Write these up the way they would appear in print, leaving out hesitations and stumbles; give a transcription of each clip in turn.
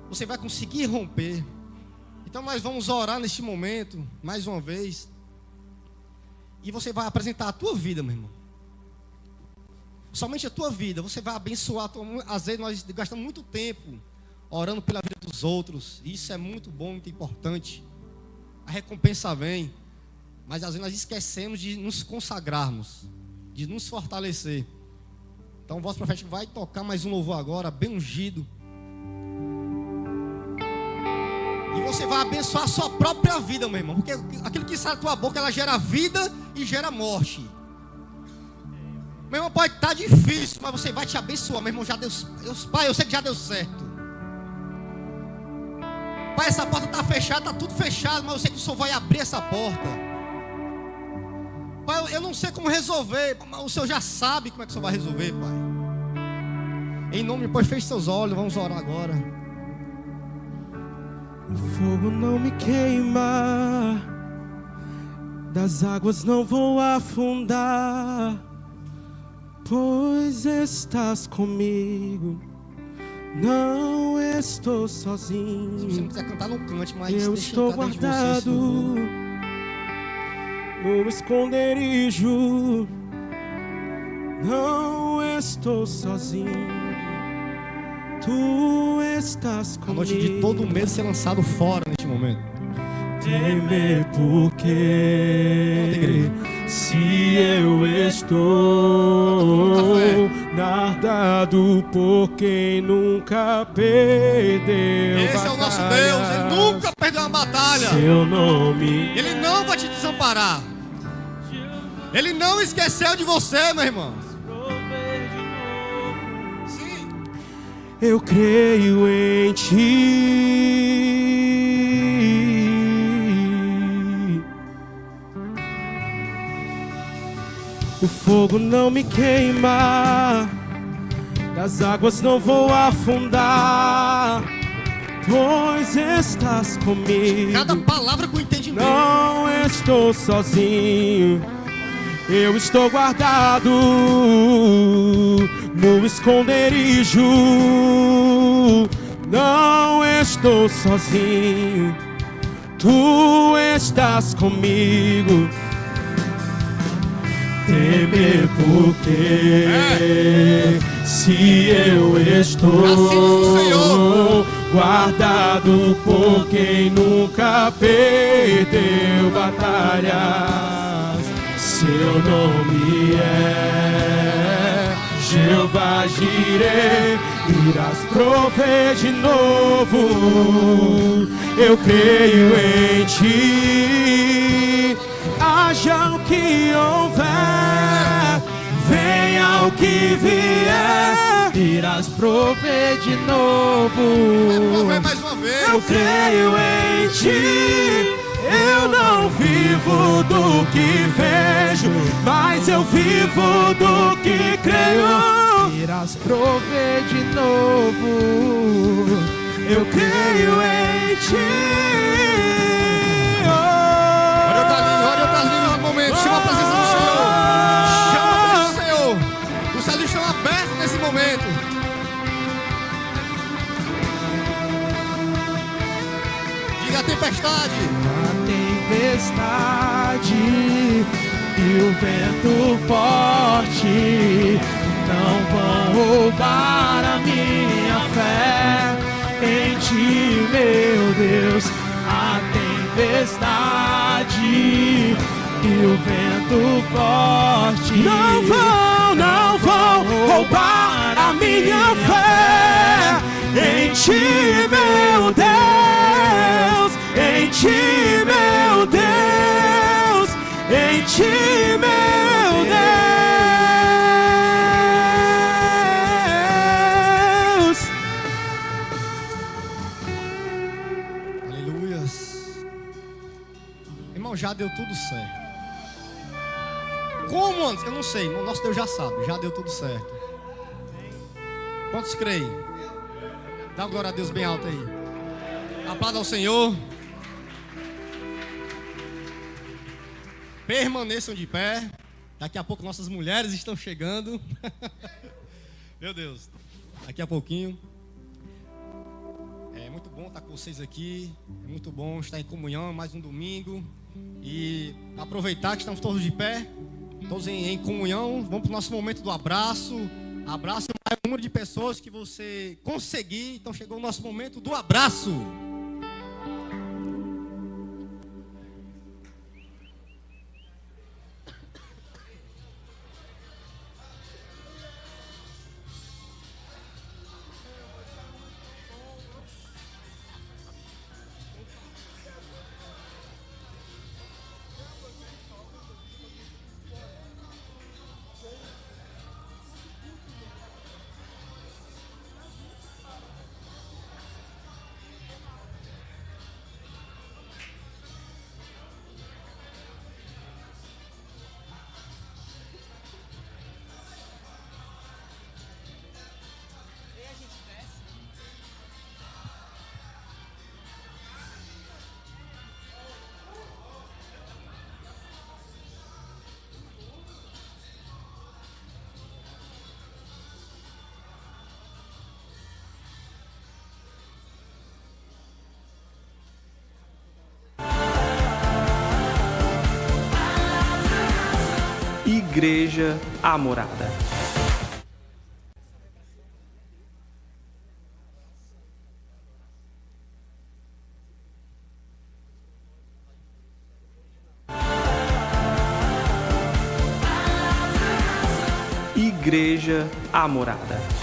você vai conseguir romper. Então nós vamos orar neste momento, mais uma vez. E você vai apresentar a tua vida, meu irmão. Somente a tua vida. Você vai abençoar. Às vezes nós gastamos muito tempo orando pela vida dos outros. Isso é muito bom, muito importante. A recompensa vem. Mas às vezes nós esquecemos de nos consagrarmos, de nos fortalecer. Então o vosso profético vai tocar mais um louvor agora, bem ungido. E você vai abençoar a sua própria vida, meu irmão. Porque aquilo que sai da tua boca, ela gera vida e gera morte. Meu irmão, pode estar difícil, mas você vai te abençoar. Meu irmão, já deu. Pai, eu sei que já deu certo. Pai, essa porta está fechada, está tudo fechado, mas eu sei que o Senhor vai abrir essa porta. Pai, eu não sei como resolver, mas o Senhor já sabe como é que o Senhor vai resolver, Pai. Em nome de Deus, feche seus olhos, vamos orar agora. O fogo não me queima, das águas não vou afundar, pois estás comigo, não estou sozinho. Se você não quiser cantar, não cante, mas eu estou guardado no esconderijo, não estou sozinho. Tu estás comigo. A noite de todo medo ser lançado fora neste momento. Temer porque se eu estou guardado por quem nunca perdeu Esse batalha. é o nosso Deus, Ele nunca perdeu uma batalha. Seu nome. Ele não vai te desamparar. Ele não esqueceu de você, meu irmão. Eu creio em ti. O fogo não me queima, das águas não vou afundar, pois estás comigo. Cada palavra com entendimento. Não estou sozinho, eu estou guardado no esconderijo, não estou sozinho, tu estás comigo. Temer porque se eu estou guardado por quem nunca perdeu batalhas, seu nome é Jeová Jireh, irás prover de novo. Eu creio em ti, haja o que houver, venha o que vier, irás prover de novo. Prover mais uma vez. Eu creio em ti. Eu não vivo do que vejo, mas eu vivo do que creio. Irás prover de novo. Eu creio em ti. Ore outras línguas no momento. Chama a presença do Senhor. Chama a presença do Senhor. Os céus estão abertos nesse momento. Diga a tempestade. Tempestade e o vento forte não vão roubar a minha fé em ti, meu Deus. A tempestade e o vento forte não vão roubar a minha fé em ti, meu Deus. Em ti, meu Deus, em ti, meu Deus. Aleluias. Irmão, já deu tudo certo. Como antes? Eu não sei, o nosso Deus já sabe. Já deu tudo certo. Quantos creem? Dá glória a Deus bem alto aí. Aplauda ao Senhor. Permaneçam de pé. Daqui a pouco nossas mulheres estão chegando. Meu Deus. Daqui a pouquinho. muito bom estar com vocês aqui. É muito bom estar em comunhão, mais um domingo. E aproveitar que estamos todos de pé, todos em comunhão. Vamos para o nosso momento do abraço. Abraço o maior número de pessoas que você conseguir. Então chegou o nosso momento do abraço. Igreja Amorada. Igreja Amorada.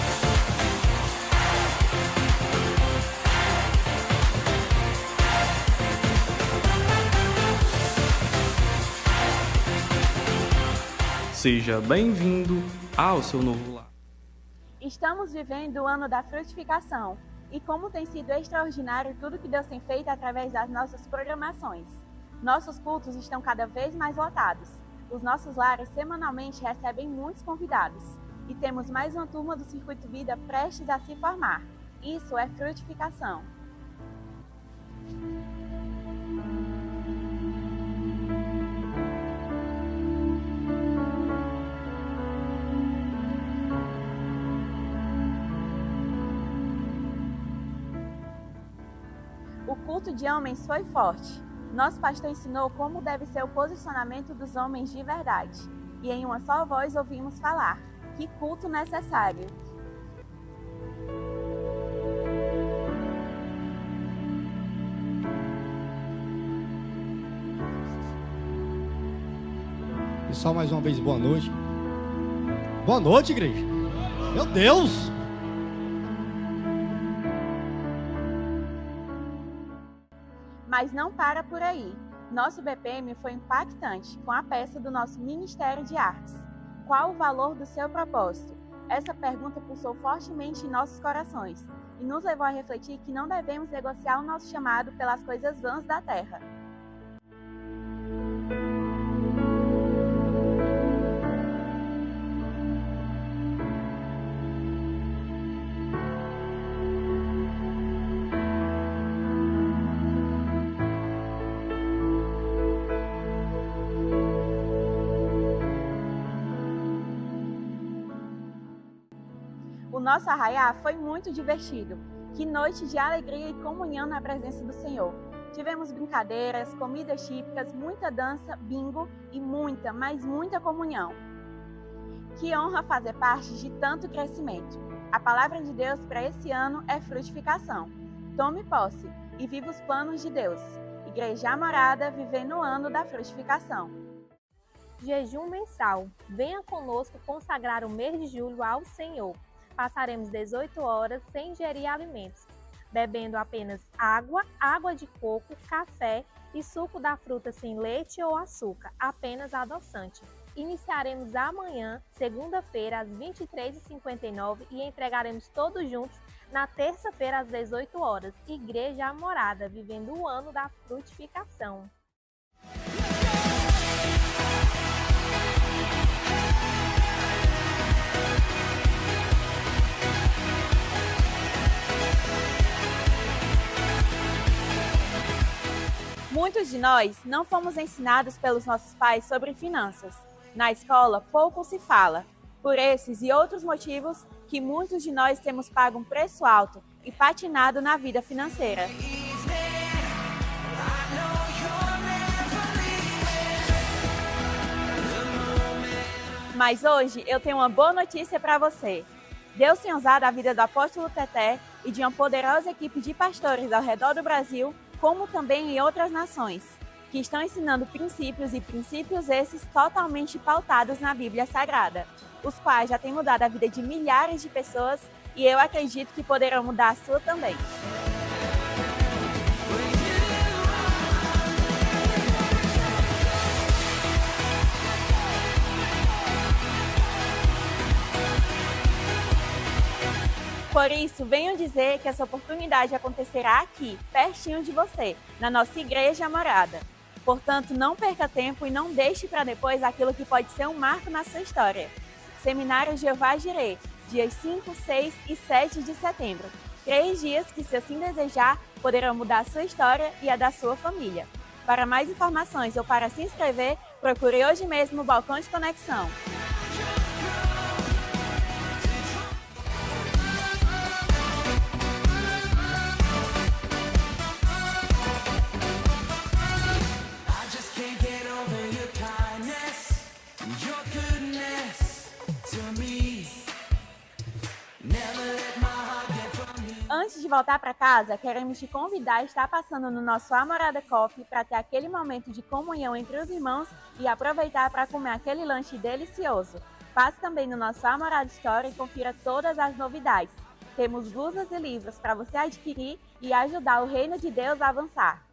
Seja bem-vindo ao seu novo lar. Estamos vivendo o ano da frutificação e como tem sido extraordinário tudo que Deus tem feito através das nossas programações. Nossos cultos estão cada vez mais lotados. Os nossos lares semanalmente recebem muitos convidados e temos mais uma turma do Circuito Vida prestes a se formar. Isso é frutificação. O culto de homens foi forte. Nosso pastor ensinou como deve ser o posicionamento dos homens de verdade. E em uma só voz ouvimos falar: que culto necessário! Pessoal, mais uma vez, boa noite. Boa noite, igreja. Meu Deus! Mas não para por aí. Nosso BPM foi impactante com a peça do nosso Ministério de Artes. Qual o valor do seu propósito? Essa pergunta pulsou fortemente em nossos corações e nos levou a refletir que não devemos negociar o nosso chamado pelas coisas vãs da terra. O nosso arraiá foi muito divertido. Que noite de alegria e comunhão na presença do Senhor. Tivemos brincadeiras, comidas típicas, muita dança, bingo e muita, mas muita comunhão. Que honra fazer parte de tanto crescimento. A palavra de Deus para esse ano é frutificação. Tome posse e viva os planos de Deus. Igreja Amorada, vivendo o ano da frutificação. Jejum mensal. Venha conosco consagrar o mês de julho ao Senhor. Passaremos 18 horas sem ingerir alimentos, bebendo apenas água, água de coco, café e suco da fruta sem leite ou açúcar, apenas adoçante. Iniciaremos amanhã, segunda-feira, às 23h59 e entregaremos todos juntos na terça-feira, às 18 horas. Igreja Amorada, vivendo o ano da frutificação. Muitos de nós não fomos ensinados pelos nossos pais sobre finanças. Na escola, pouco se fala. Por esses e outros motivos que muitos de nós temos pago um preço alto e patinado na vida financeira. Mas hoje eu tenho uma boa notícia para você. Deus tem usado a vida do apóstolo Teté e de uma poderosa equipe de pastores ao redor do Brasil, como também em outras nações, que estão ensinando princípios esses totalmente pautados na Bíblia Sagrada, os quais já têm mudado a vida de milhares de pessoas e eu acredito que poderão mudar a sua também. Por isso, venho dizer que essa oportunidade acontecerá aqui, pertinho de você, na nossa igreja morada. Portanto, não perca tempo e não deixe para depois aquilo que pode ser um marco na sua história. Seminário Jeová Jireh, dias 5, 6 e 7 de setembro. 3 dias que, se assim desejar, poderão mudar a sua história e a da sua família. Para mais informações ou para se inscrever, procure hoje mesmo o Balcão de Conexão. Antes de voltar para casa, queremos te convidar a estar passando no nosso Amorada Coffee para ter aquele momento de comunhão entre os irmãos e aproveitar para comer aquele lanche delicioso. Passe também no nosso Amorada Store e confira todas as novidades. Temos blusas e livros para você adquirir e ajudar o reino de Deus a avançar.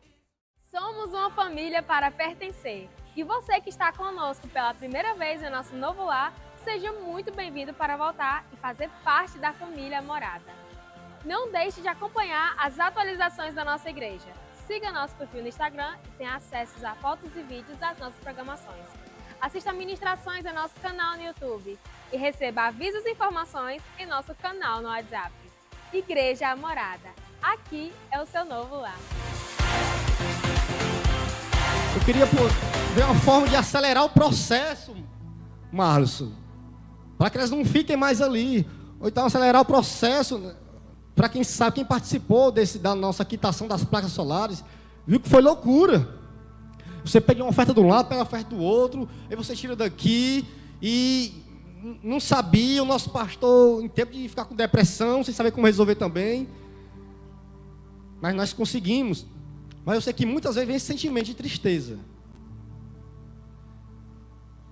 Somos uma família para pertencer. E você que está conosco pela primeira vez em nosso novo lar, seja muito bem-vindo para voltar e fazer parte da família Morada. Não deixe de acompanhar as atualizações da nossa igreja. Siga nosso perfil no Instagram e tenha acesso a fotos e vídeos das nossas programações. Assista ministrações em nosso canal no YouTube e receba avisos e informações em nosso canal no WhatsApp. Igreja Morada. Aqui é o seu novo lar. Eu queria ver uma forma de acelerar o processo, Marlon, para que elas não fiquem mais ali. Ou então acelerar o processo. Para quem sabe, quem participou da nossa quitação das placas solares, viu que foi loucura. Você pega uma oferta de um lado, pega a oferta do outro, aí você tira daqui e não sabia, o nosso pastor, em tempo de ficar com depressão, sem saber como resolver também. Mas nós conseguimos. Mas eu sei que muitas vezes vem esse sentimento de tristeza.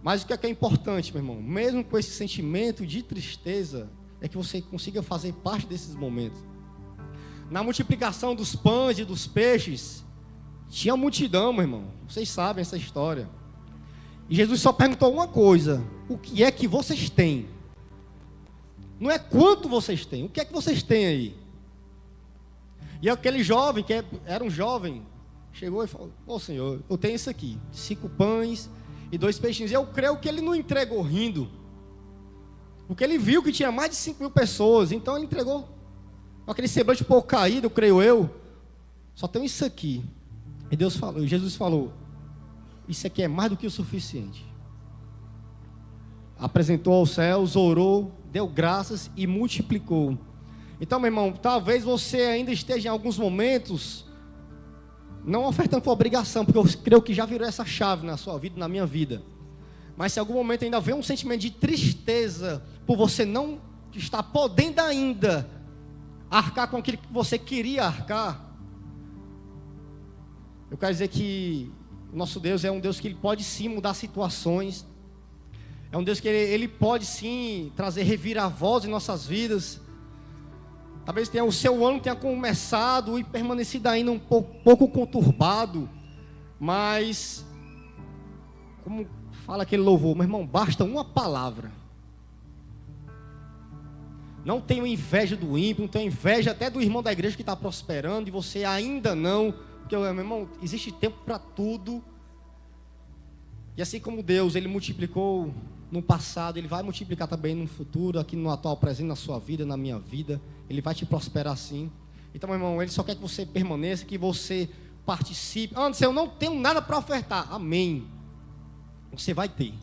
Mas o que é importante, meu irmão? Mesmo com esse sentimento de tristeza, é que você consiga fazer parte desses momentos. Na multiplicação dos pães e dos peixes, tinha multidão, meu irmão. Vocês sabem essa história. E Jesus só perguntou uma coisa: o que é que vocês têm? Não é quanto vocês têm, o que é que vocês têm aí? E aquele jovem, que era um jovem, chegou e falou: ô Senhor, eu tenho isso aqui, 5 pães e 2 peixinhos. E eu creio que ele não entregou rindo, porque ele viu que tinha mais de 5.000 pessoas. Então ele entregou com aquele semblante um pouco caído, creio eu. Só tenho isso aqui. E Jesus falou: isso aqui é mais do que o suficiente. Apresentou aos céus, orou, deu graças e multiplicou. Então, meu irmão, talvez você ainda esteja em alguns momentos não ofertando por obrigação, porque eu creio que já virou essa chave na sua vida, na minha vida. Mas se em algum momento ainda vem um sentimento de tristeza por você não estar podendo ainda arcar com aquilo que você queria arcar, eu quero dizer que o nosso Deus é um Deus que ele pode sim mudar situações. É um Deus que ele pode sim trazer reviravoltas em nossas vidas. Talvez o seu ano tenha começado e permanecido ainda um pouco conturbado, mas como fala aquele louvor, meu irmão, basta uma palavra. Não tenho inveja do ímpio, não tenho inveja até do irmão da igreja que está prosperando e você ainda não, porque, meu irmão, existe tempo para tudo. E assim como Deus, ele multiplicou no passado, ele vai multiplicar também no futuro, aqui no atual presente, na sua vida, na minha vida. Ele vai te prosperar sim. Então, meu irmão, ele só quer que você permaneça, que você participe. Antes, eu não tenho nada para ofertar. Amém. Você vai ter.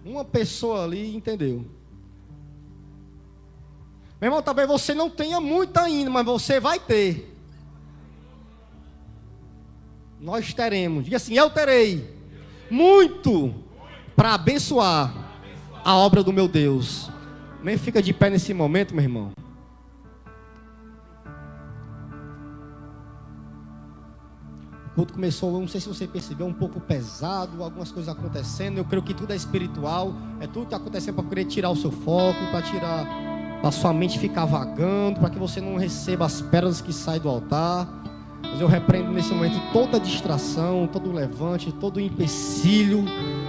Uma pessoa ali entendeu. Meu irmão, talvez você não tenha muito ainda, mas você vai ter. Nós teremos. Diga assim, eu terei muito para abençoar a obra do meu Deus. Nem fica de pé nesse momento, meu irmão. O culto começou, não sei se você percebeu, um pouco pesado, algumas coisas acontecendo. Eu creio que tudo é espiritual, é tudo que está acontecendo para querer tirar o seu foco, para sua mente ficar vagando, para que você não receba as pérolas que saem do altar. Mas eu repreendo nesse momento toda distração, todo levante, todo empecilho,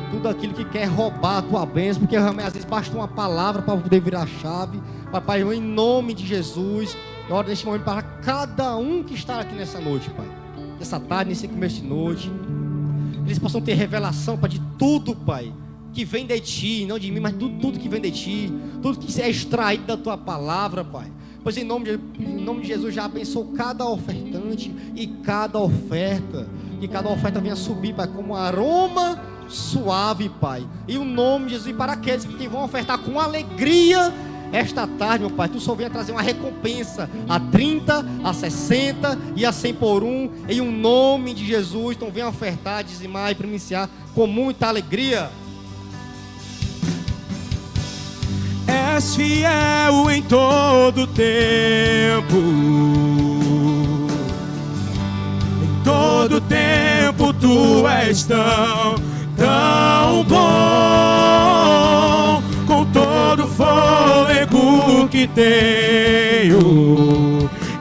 tudo aquilo que quer roubar a tua bênção, porque às vezes basta uma palavra para poder virar a chave. Papai, em nome de Jesus, eu oro neste momento para cada um que está aqui nessa noite, Pai. Nessa tarde, nesse começo de noite, eles possam ter revelação, Pai, de tudo, Pai, que vem de Ti, não de mim, mas tudo que vem de Ti, tudo que é extraído da Tua palavra, Pai. Pois em nome de Jesus já abençoou cada ofertante e cada oferta, que cada oferta venha subir, Pai, como um aroma suave, Pai. E o nome de Jesus, e para aqueles que vão ofertar com alegria esta tarde, meu Pai, Tu só venha trazer uma recompensa a 30, a 60 e a 100 por um, em um nome de Jesus. Então venha ofertar, dizimar e primiciar com muita alegria. És fiel em todo tempo, em todo tempo Tu és tão bom. Com todo fôlego que tenho,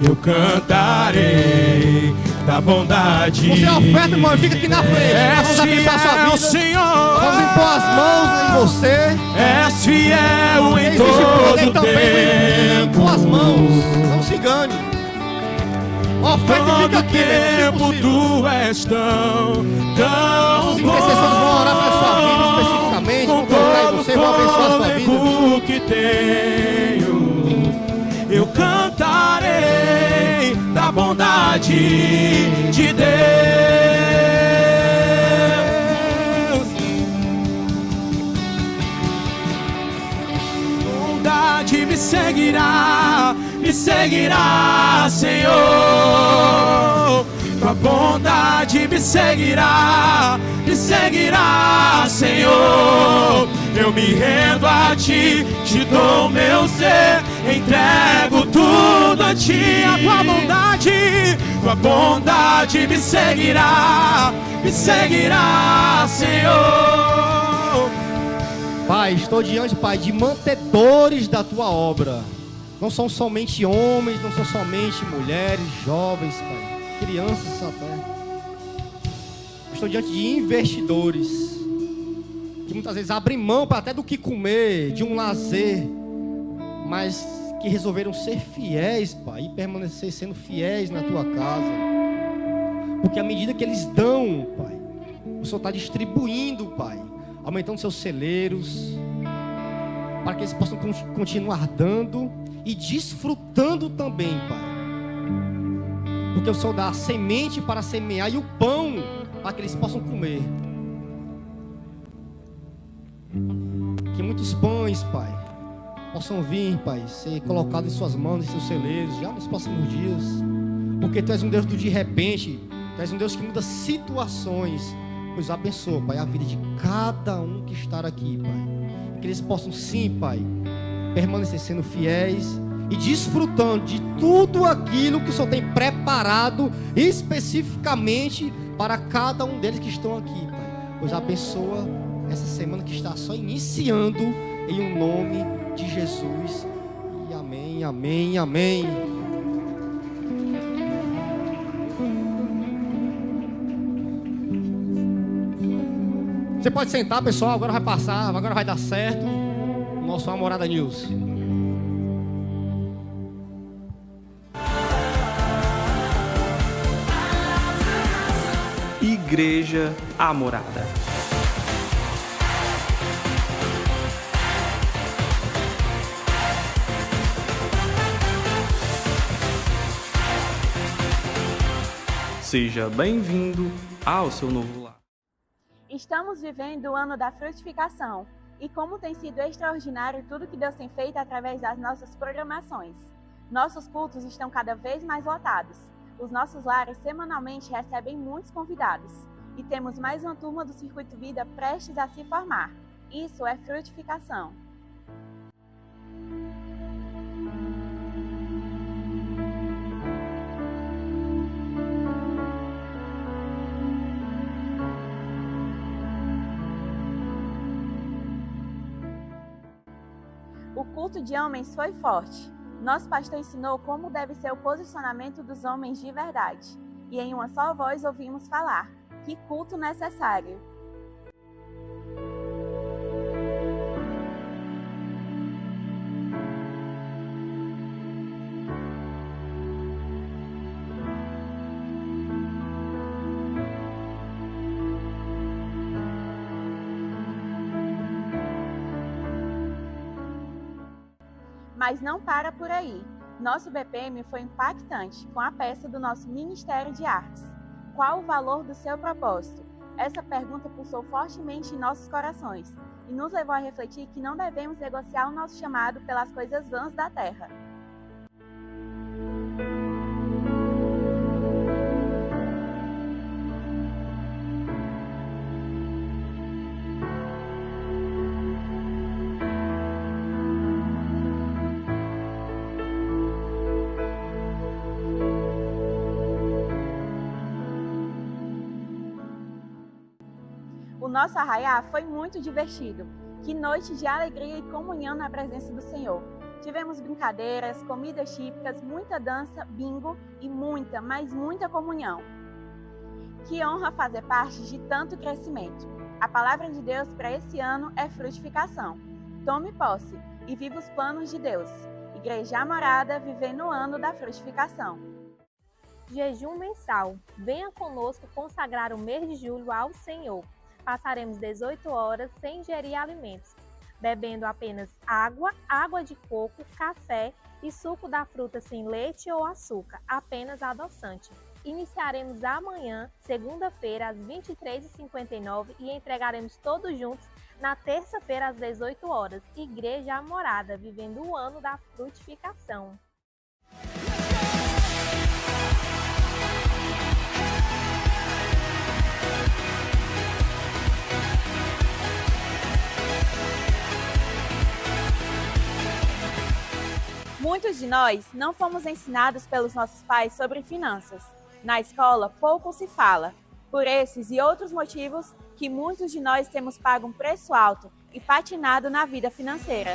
eu cantarei da bondade. Você oferta, irmão, fica aqui na frente. Vamos abençoar a sua vida. Senhor, vamos impor as mãos em você. És fiel em todo tempo. Impor as mãos, não se engane. Oferta e fica aqui, tempo Tu és tão os intercessores vão orar para a sua vida especificamente, vão colocar em você, vão abençoar a sua vida. Que tenho, eu cantarei da bondade de Deus. Bondade me seguirá, Senhor. Tua bondade me seguirá, Senhor. Eu me rendo a Ti, Te dou meu ser, entrego tudo a Ti. A Tua bondade me seguirá, Senhor. Pai, estou diante, Pai, de mantedores da Tua obra. Não são somente homens, não são somente mulheres, jovens, Pai, crianças até. Estou diante de investidores que muitas vezes abrem mão até do que comer, de um lazer, mas que resolveram ser fiéis, Pai, e permanecer sendo fiéis na Tua casa. Porque à medida que eles dão, Pai, o Senhor está distribuindo, Pai, aumentando seus celeiros, para que eles possam continuar dando e desfrutando também, Pai. Porque o Senhor dá a semente para semear e o pão para que eles possam comer. Que muitos pães, Pai, possam vir, Pai, ser colocados em suas mãos, em seus celeiros, já nos próximos dias. Porque Tu és um Deus do de repente, Tu és um Deus que muda situações. Pois abençoa, Pai, a vida de cada um que está aqui, Pai. E que eles possam sim, Pai, permanecer sendo fiéis e desfrutando de tudo aquilo que o Senhor tem preparado especificamente para cada um deles que estão aqui, Pai. Pois abençoa essa semana que está só iniciando, em um nome de Jesus. E amém, amém, amém. Você pode sentar, pessoal, agora vai passar, agora vai dar certo. Nosso Amorada News. Igreja Amorada. Seja bem-vindo ao seu novo lar. Estamos vivendo o ano da frutificação e como tem sido extraordinário tudo que Deus tem feito através das nossas programações. Nossos cultos estão cada vez mais lotados. Os nossos lares semanalmente recebem muitos convidados. E temos mais uma turma do Circuito Vida prestes a se formar. Isso é frutificação. O culto de homens foi forte. Nosso pastor ensinou como deve ser o posicionamento dos homens de verdade. E em uma só voz ouvimos falar: que culto necessário! Mas não para por aí. Nosso BPM foi impactante com a peça do nosso Ministério de Artes. Qual o valor do seu propósito? Essa pergunta pulsou fortemente em nossos corações e nos levou a refletir que não devemos negociar o nosso chamado pelas coisas vãs da terra. O nosso arraiá foi muito divertido. Que noite de alegria e comunhão na presença do Senhor. Tivemos brincadeiras, comidas típicas, muita dança, bingo e muita, mas muita comunhão. Que honra fazer parte de tanto crescimento. A palavra de Deus para esse ano é frutificação. Tome posse e viva os planos de Deus. Igreja Amorada, vivendo o ano da frutificação. Jejum mensal. Venha conosco consagrar o mês de julho ao Senhor. Passaremos 18 horas sem ingerir alimentos, bebendo apenas água, água de coco, café e suco da fruta sem leite ou açúcar, apenas adoçante. Iniciaremos amanhã, segunda-feira, às 23h59 e entregaremos todos juntos na terça-feira, às 18 horas. Igreja Amorada, vivendo o ano da frutificação. Muitos de nós não fomos ensinados pelos nossos pais sobre finanças. Na escola, pouco se fala. Por esses e outros motivos, que muitos de nós temos pago um preço alto e patinado na vida financeira.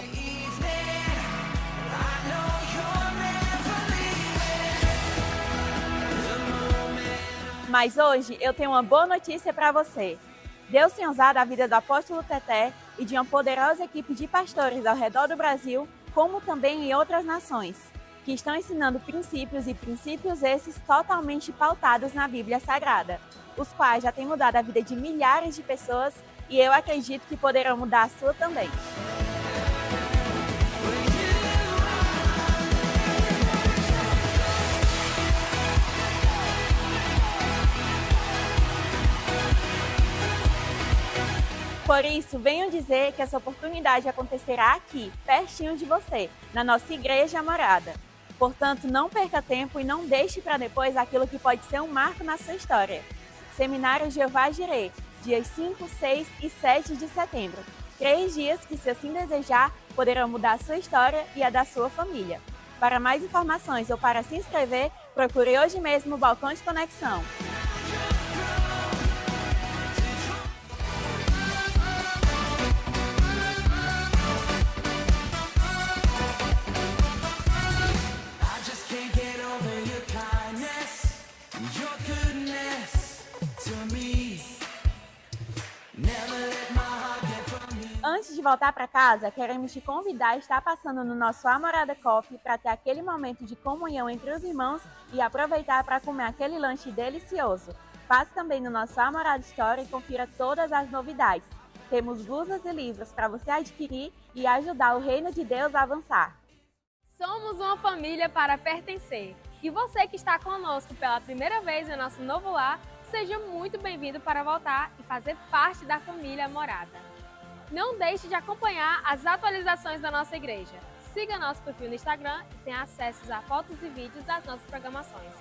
Mas hoje eu tenho uma boa notícia para você. Deus tem usado a vida do apóstolo Teté e de uma poderosa equipe de pastores ao redor do Brasil, como também em outras nações, que estão ensinando princípios e princípios esses totalmente pautados na Bíblia Sagrada, os quais já têm mudado a vida de milhares de pessoas e eu acredito que poderão mudar a sua também. Por isso, venho dizer que essa oportunidade acontecerá aqui, pertinho de você, na nossa Igreja Amorada. Portanto, não perca tempo e não deixe para depois aquilo que pode ser um marco na sua história. Seminário Jeová Jireh, dias 5, 6 e 7 de setembro. 3 dias que, se assim desejar, poderão mudar a sua história e a da sua família. Para mais informações ou para se inscrever, procure hoje mesmo o Balcão de Conexão. Antes de voltar para casa, queremos te convidar a estar passando no nosso Amorada Coffee para ter aquele momento de comunhão entre os irmãos e aproveitar para comer aquele lanche delicioso. Passe também no nosso Amorada Store e confira todas as novidades. Temos blusas e livros para você adquirir e ajudar o reino de Deus a avançar. Somos uma família para pertencer. E você que está conosco pela primeira vez em nosso novo lar, seja muito bem-vindo para voltar e fazer parte da família Amorada. Não deixe de acompanhar as atualizações da nossa igreja. Siga nosso perfil no Instagram e tenha acesso a fotos e vídeos das nossas programações.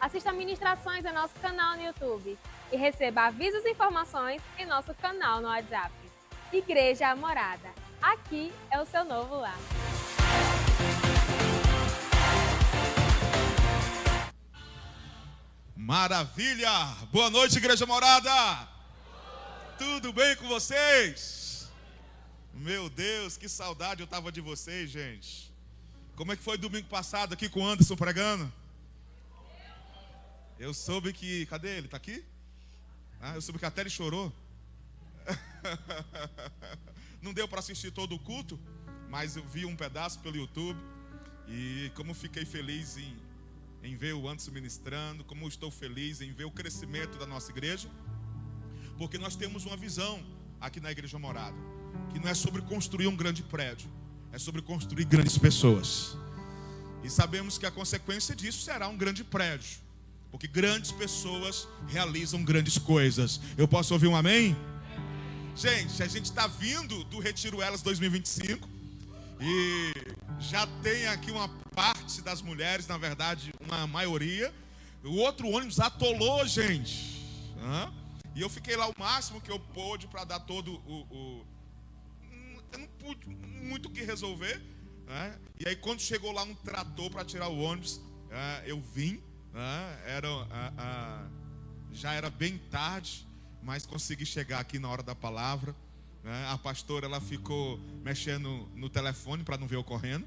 Assista ministrações em nosso canal no YouTube e receba avisos e informações em nosso canal no WhatsApp. Igreja Amorada. Aqui é o seu novo lar. Maravilha! Boa noite, Igreja Morada! Tudo bem com vocês? Meu Deus, que saudade eu tava de vocês, gente. Como é que foi domingo passado aqui com o Anderson pregando? Eu soube que... Cadê ele? Tá aqui? Eu soube que até ele chorou. Não deu para assistir todo o culto, mas eu vi um pedaço pelo YouTube. E como fiquei feliz em ver o Anderson ministrando, como estou feliz em ver o crescimento da nossa igreja, porque nós temos uma visão aqui na Igreja Morada, que não é sobre construir um grande prédio, é sobre construir grandes pessoas. E sabemos que a consequência disso será um grande prédio, porque grandes pessoas realizam grandes coisas. Eu posso ouvir um amém? Gente, a gente está vindo do Retiro Elas 2025 e já tem aqui uma parte das mulheres, na verdade, uma maioria. O outro ônibus atolou, gente. E eu fiquei lá o máximo que eu pude para dar todo eu não pude muito o que resolver. E aí quando chegou lá um trator para tirar o ônibus, eu vim. Já era bem tarde, mas consegui chegar aqui na hora da palavra. A pastora, ela ficou mexendo no telefone para não ver eu correndo.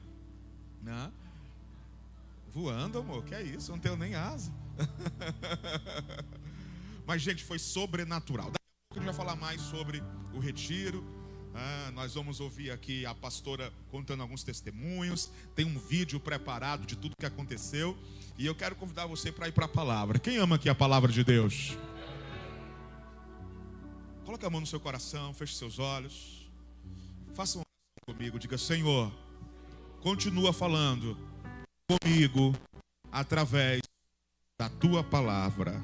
Voando, amor, que é isso? Eu não tenho nem asa. Mas, gente, foi sobrenatural. Daqui a pouco a gente vai falar mais sobre o retiro. Nós vamos ouvir aqui a pastora contando alguns testemunhos. Tem um vídeo preparado de tudo que aconteceu. E eu quero convidar você para ir para a palavra. Quem ama aqui a palavra de Deus? Coloque a mão no seu coração, feche seus olhos. Faça uma oração comigo. Diga: Senhor, continua falando comigo através da tua palavra.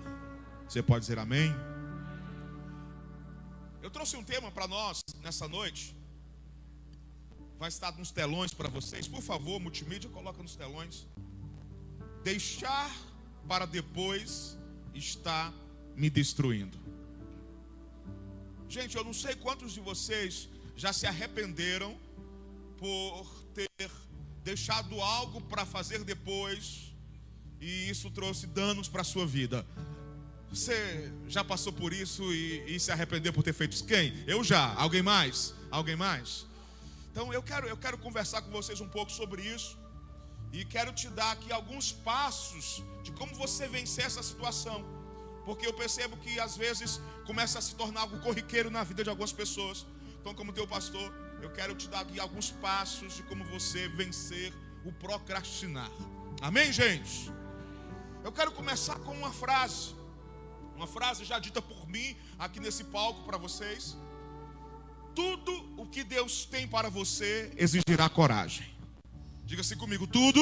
Você pode dizer amém? Eu trouxe um tema para nós nessa noite. Vai estar nos telões para vocês. Por favor, multimídia, coloca nos telões. Deixar para depois está me destruindo. Gente, eu não sei quantos de vocês já se arrependeram por ter deixado algo para fazer depois e isso trouxe danos para a sua vida. Você já passou por isso e se arrependeu por ter feito isso? Quem? Eu já. Alguém mais? Alguém mais? Então eu quero conversar com vocês um pouco sobre isso. E quero te dar aqui alguns passos de como você vencer essa situação. Porque eu percebo que às vezes começa a se tornar algo corriqueiro na vida de algumas pessoas. Então, como teu pastor, eu quero te dar aqui alguns passos de como você vencer o procrastinar. Amém, gente? Eu quero começar com uma frase já dita por mim aqui nesse palco para vocês. Tudo o que Deus tem para você exigirá coragem. Diga-se comigo: tudo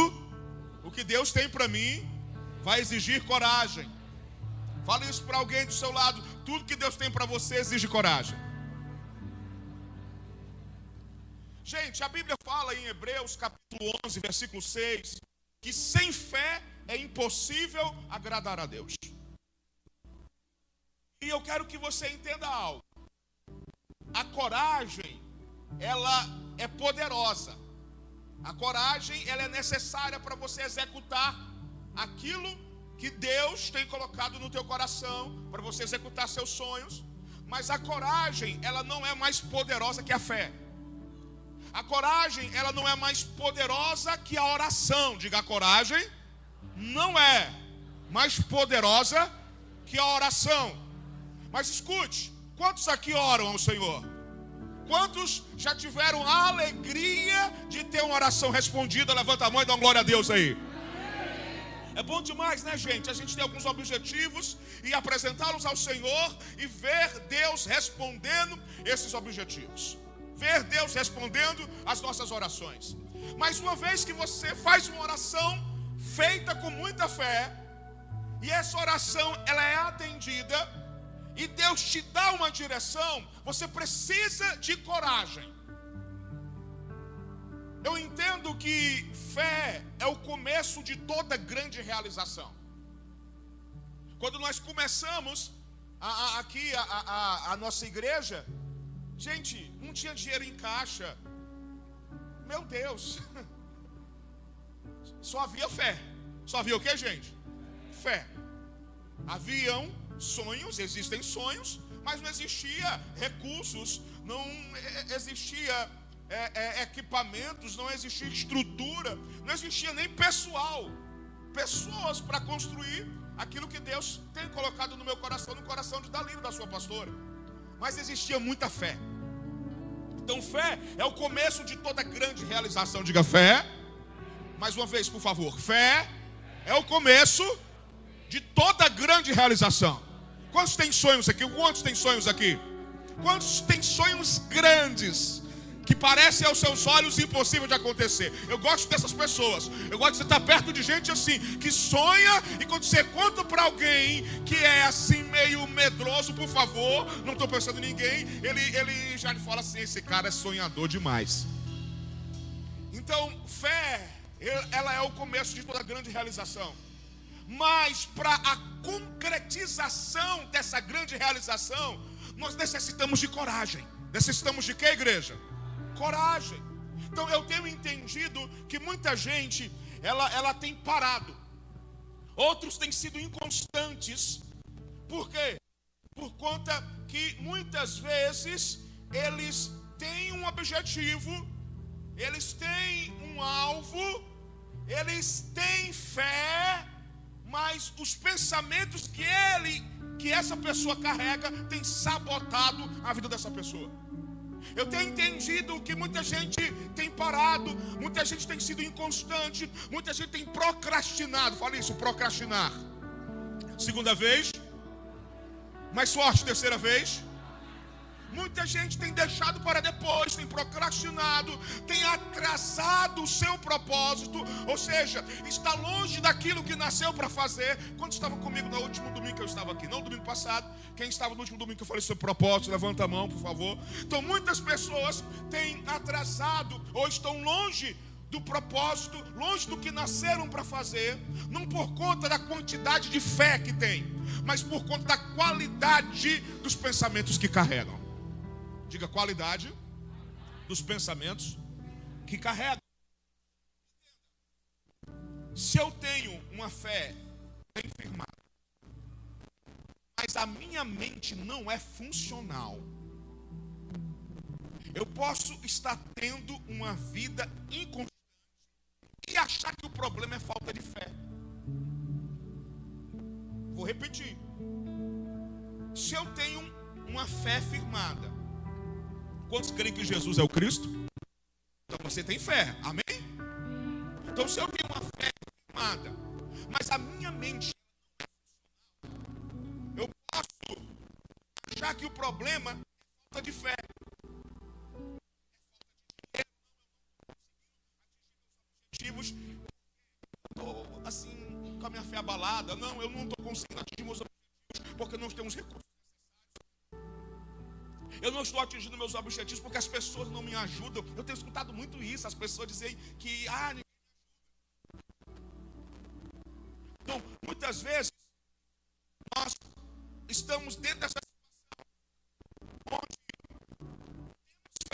o que Deus tem para mim vai exigir coragem. Fala isso para alguém do seu lado. Tudo que Deus tem para você exige coragem. Gente, a Bíblia fala em Hebreus capítulo 11, versículo 6, que sem fé é impossível agradar a Deus. E eu quero que você entenda algo. A coragem, ela é poderosa. A coragem, ela é necessária para você executar aquilo que Deus tem colocado no teu coração, para você executar seus sonhos. Mas a coragem, ela não é mais poderosa que a fé. A coragem, ela não é mais poderosa que a oração. Diga: a coragem não é mais poderosa que a oração. Mas escute, quantos aqui oram ao Senhor? Quantos já tiveram a alegria de ter uma oração respondida? Levanta a mão e dá uma glória a Deus aí. É bom demais, né, gente? A gente tem alguns objetivos e apresentá-los ao Senhor e ver Deus respondendo esses objetivos. Ver Deus respondendo as nossas orações. Mas uma vez que você faz uma oração feita com muita fé, e essa oração ela é atendida, e Deus te dá uma direção, você precisa de coragem. Eu entendo que fé é o começo de toda grande realização. Quando nós começamos aqui a nossa igreja, gente, não tinha dinheiro em caixa. Meu Deus. Só havia fé. Só havia o que, gente? Fé. Haviam sonhos, existem sonhos, mas não existia recursos, não existia equipamentos, não existia estrutura, não existia nem pessoas para construir aquilo que Deus tem colocado no meu coração, no coração de Dalila, da sua pastora. Mas existia muita fé. Então fé é o começo de toda grande realização. Diga fé. Mais uma vez, por favor. Fé é o começo de toda grande realização. Quantos têm sonhos aqui? Quantos têm sonhos aqui? Quantos têm sonhos grandes que parecem aos seus olhos impossível de acontecer? Eu gosto dessas pessoas. Eu gosto de estar perto de gente assim, que sonha, e quando você conta para alguém que é assim meio medroso, por favor, não estou pensando em ninguém, ele já lhe fala assim: esse cara é sonhador demais. Então, fé, ela é o começo de toda grande realização. Mas para a concretização dessa grande realização, nós necessitamos de coragem. Necessitamos de quê, igreja? Coragem. Então eu tenho entendido que muita gente ela tem parado. Outros têm sido inconstantes. Por quê? Por conta que muitas vezes eles têm um objetivo, eles têm um alvo, eles têm fé, mas os pensamentos que essa pessoa carrega têm sabotado a vida dessa pessoa. Eu tenho entendido que muita gente tem parado, muita gente tem sido inconstante, muita gente tem procrastinado. Fala isso, procrastinar. Segunda vez. Mais forte, terceira vez. Muita gente tem deixado para depois, tem procrastinado, tem atrasado o seu propósito, ou seja, está longe daquilo que nasceu para fazer. Quando estavam comigo no último domingo que eu estava aqui, não domingo passado, quem estava no último domingo que eu falei sobre propósito, levanta a mão, por favor. Então muitas pessoas têm atrasado ou estão longe do propósito, longe do que nasceram para fazer, não por conta da quantidade de fé que tem, mas por conta da qualidade dos pensamentos que carregam. Diga, qualidade dos pensamentos que carregam. Se eu tenho uma fé bem firmada, mas a minha mente não é funcional, eu posso estar tendo uma vida inconstante e achar que o problema é falta de fé. Vou repetir. Se eu tenho uma fé firmada, quantos creem que Jesus é o Cristo? Então você tem fé, amém? Então se eu tenho uma fé firmada, mas a minha mente, eu posso achar que o problema é falta de fé. Objetivos, estou assim, com a minha fé abalada. Não, eu não estou conseguindo atingir meus objetivos porque nós temos recursos. Eu não estou atingindo meus objetivos porque as pessoas não me ajudam. Eu tenho escutado muito isso, as pessoas dizem que ninguém me ajuda. Então, muitas vezes nós estamos dentro dessa situação onde temos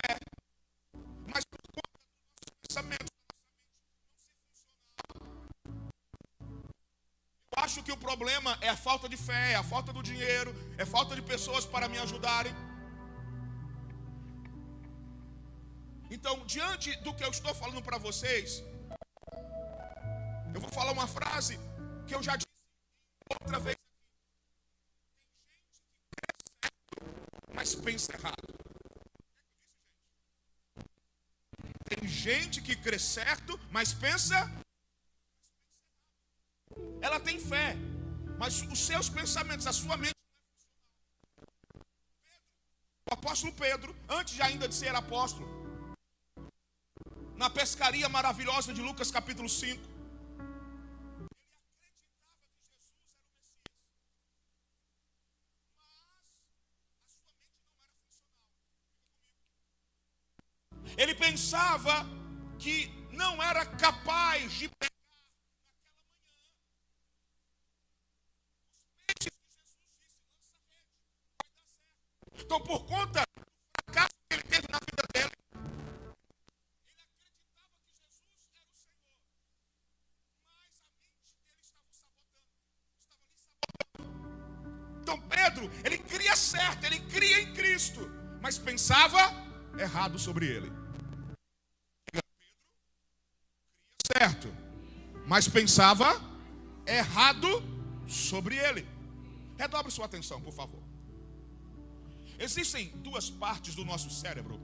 fé, mas por conta dos nossos pensamentos, não ser funcional. Eu acho que o problema é a falta de fé, é a falta do dinheiro, é a falta de pessoas para me ajudarem. Então, diante do que eu estou falando para vocês, eu vou falar uma frase que eu já disse outra vez. Tem gente que cresce certo, mas pensa errado. Tem gente que cresce certo, mas pensa. Ela tem fé, mas os seus pensamentos, a sua mente. O apóstolo Pedro, antes ainda de ser apóstolo, na pescaria maravilhosa de Lucas capítulo 5, ele acreditava que Jesus era o Messias, mas Ele pensava que não era capaz de pegar naquela manhã os peixes que Jesus disse, lança rede, vai dar certo. Então, por conta do fracasso que ele teve na vida dele, ele acreditava que Jesus era o Senhor, mas a mente dele estava lhe sabotando. Então Pedro, ele cria certo, ele cria em Cristo, mas pensava errado sobre ele. Certo, mas pensava errado sobre ele. Redobre sua atenção, por favor. Existem duas partes do nosso cérebro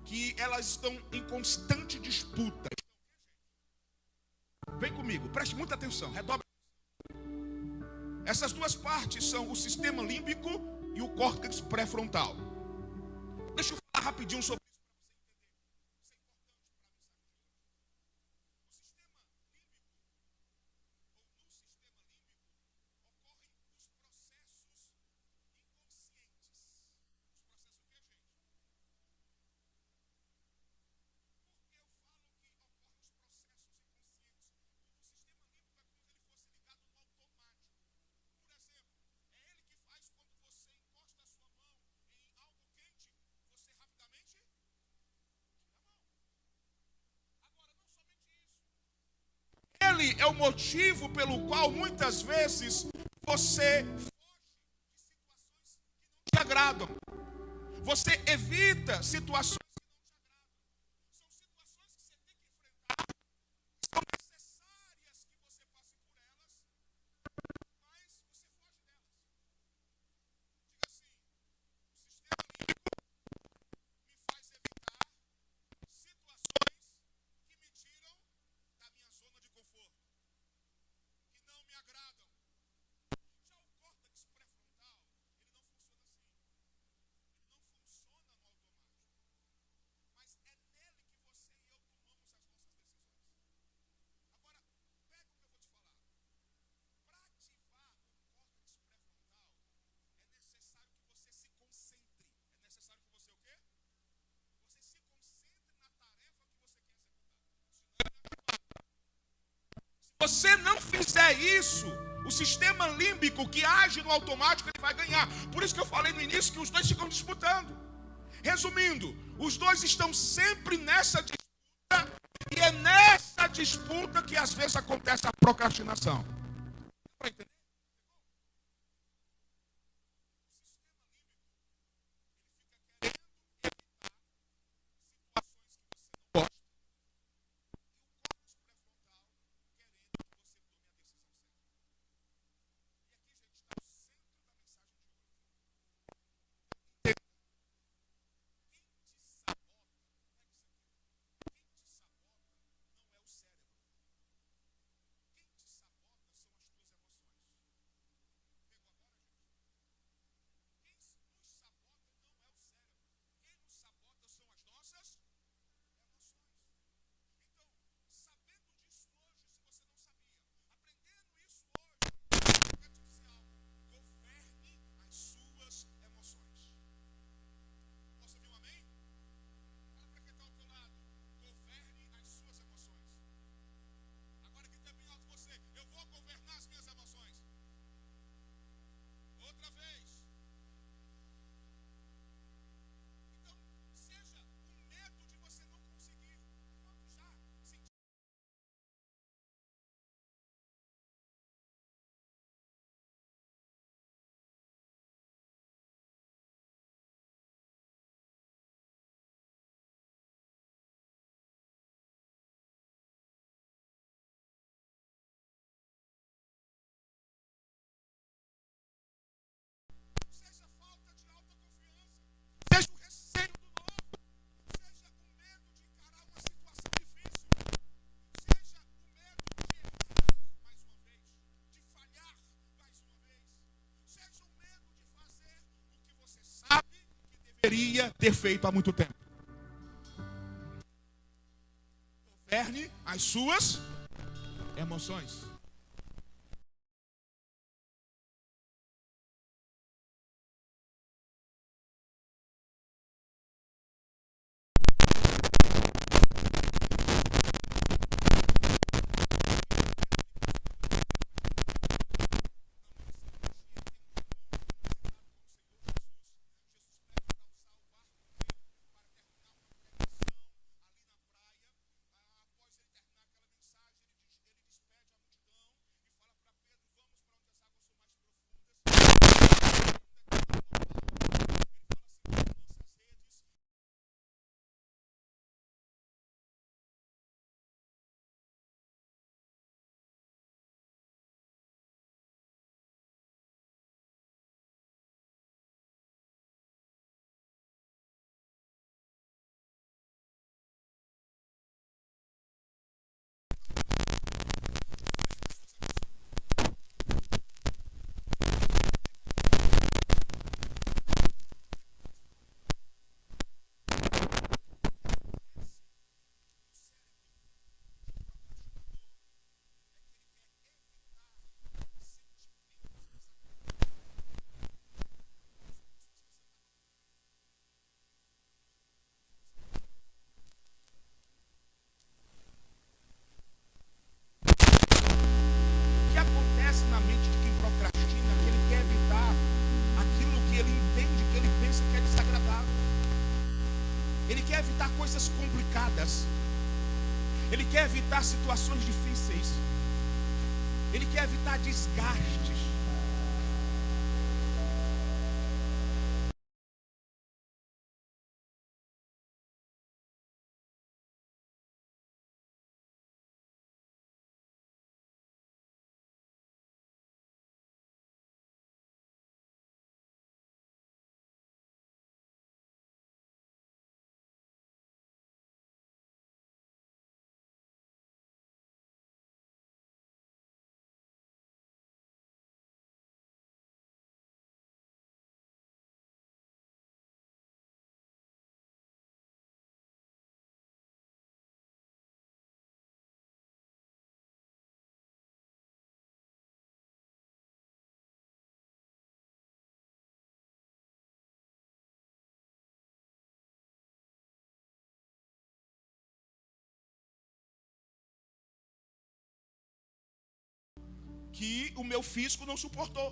que elas estão em constante disputa. Vem comigo, preste muita atenção, redobre. Essas duas partes são o sistema límbico e o córtex pré-frontal. Deixa eu falar rapidinho sobre isso ele é o motivo pelo qual muitas vezes você foge de situações que não te agradam. Você evita situações que não te agradam. São situações que você tem que enfrentar, são necessárias que você passe por elas, mas você foge delas. Diga assim: o sistema límbico me faz evitar situações que me tiram da minha zona de conforto, que não me agradam. Já o córtex pré-frontal, ele não funciona assim. Ele não funciona no automático. Mas é nele que você e eu tomamos as nossas decisões. Agora, pega o que eu vou te falar. Para ativar o córtex pré-frontal, é necessário que você se concentre. É necessário que você o quê? Você se concentre na tarefa que você quer executar. Se você não fizer isso, o sistema límbico que age no automático, ele vai ganhar. Por isso que eu falei no início que os dois ficam disputando. Resumindo, os dois estão sempre nessa disputa, e é nessa disputa que às vezes acontece a procrastinação. Para entender? Seja falta de autoconfiança, seja o receio do novo, seja o medo de encarar uma situação difícil, seja o medo de errar mais uma vez, de falhar mais uma vez, seja o medo de fazer o que você sabe que deveria ter feito há muito tempo. Governe as suas emoções. coisas complicadas. Ele quer evitar situações difíceis. Ele quer evitar desgastes. Que o meu físico não suportou.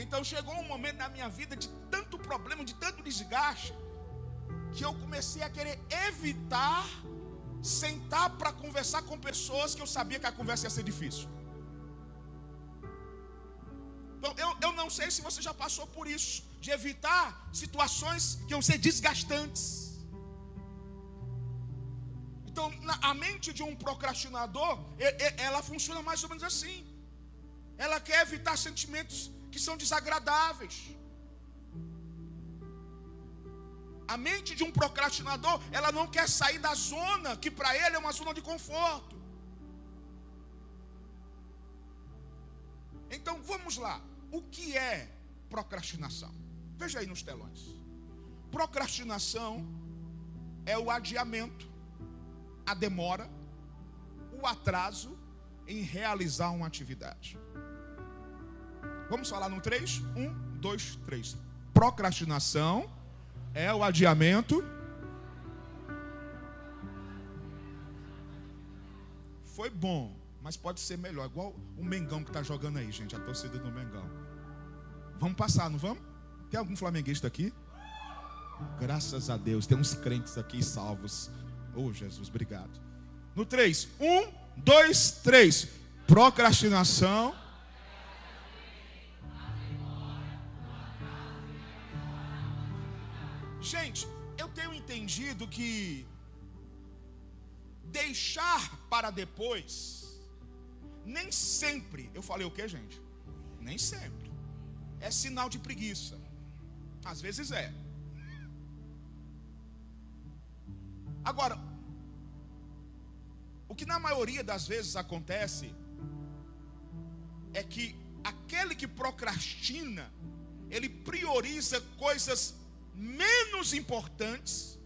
Então chegou um momento na minha vida de tanto problema, de tanto desgaste, que eu comecei a querer evitar sentar para conversar com pessoas que eu sabia que a conversa ia ser difícil. Então eu não sei se você já passou por isso, de evitar situações que iam ser desgastantes. Então, a mente de um procrastinador, ela funciona mais ou menos assim. Ela quer evitar sentimentos que são desagradáveis. A mente de um procrastinador, ela não quer sair da zona que para ele é uma zona de conforto. Então, vamos lá. O que é procrastinação? Veja aí nos telões. Procrastinação é o adiamento, a demora, o atraso em realizar uma atividade. Vamos falar no 3? 1, 2, 3. Procrastinação é o adiamento. Foi bom, mas pode ser melhor. Igual o Mengão que está jogando aí, gente. A torcida do Mengão. Vamos passar, não vamos? Tem algum flamenguista aqui? Graças a Deus, tem uns crentes aqui salvos. Oh, Jesus, obrigado. No 3, 1, 2, 3. Procrastinação. Gente, eu tenho entendido que deixar para depois, nem sempre, eu falei o que, gente? Nem sempre. É sinal de preguiça. Às vezes é. Agora, o que na maioria das vezes acontece é que aquele que procrastina, ele prioriza coisas menos importantes,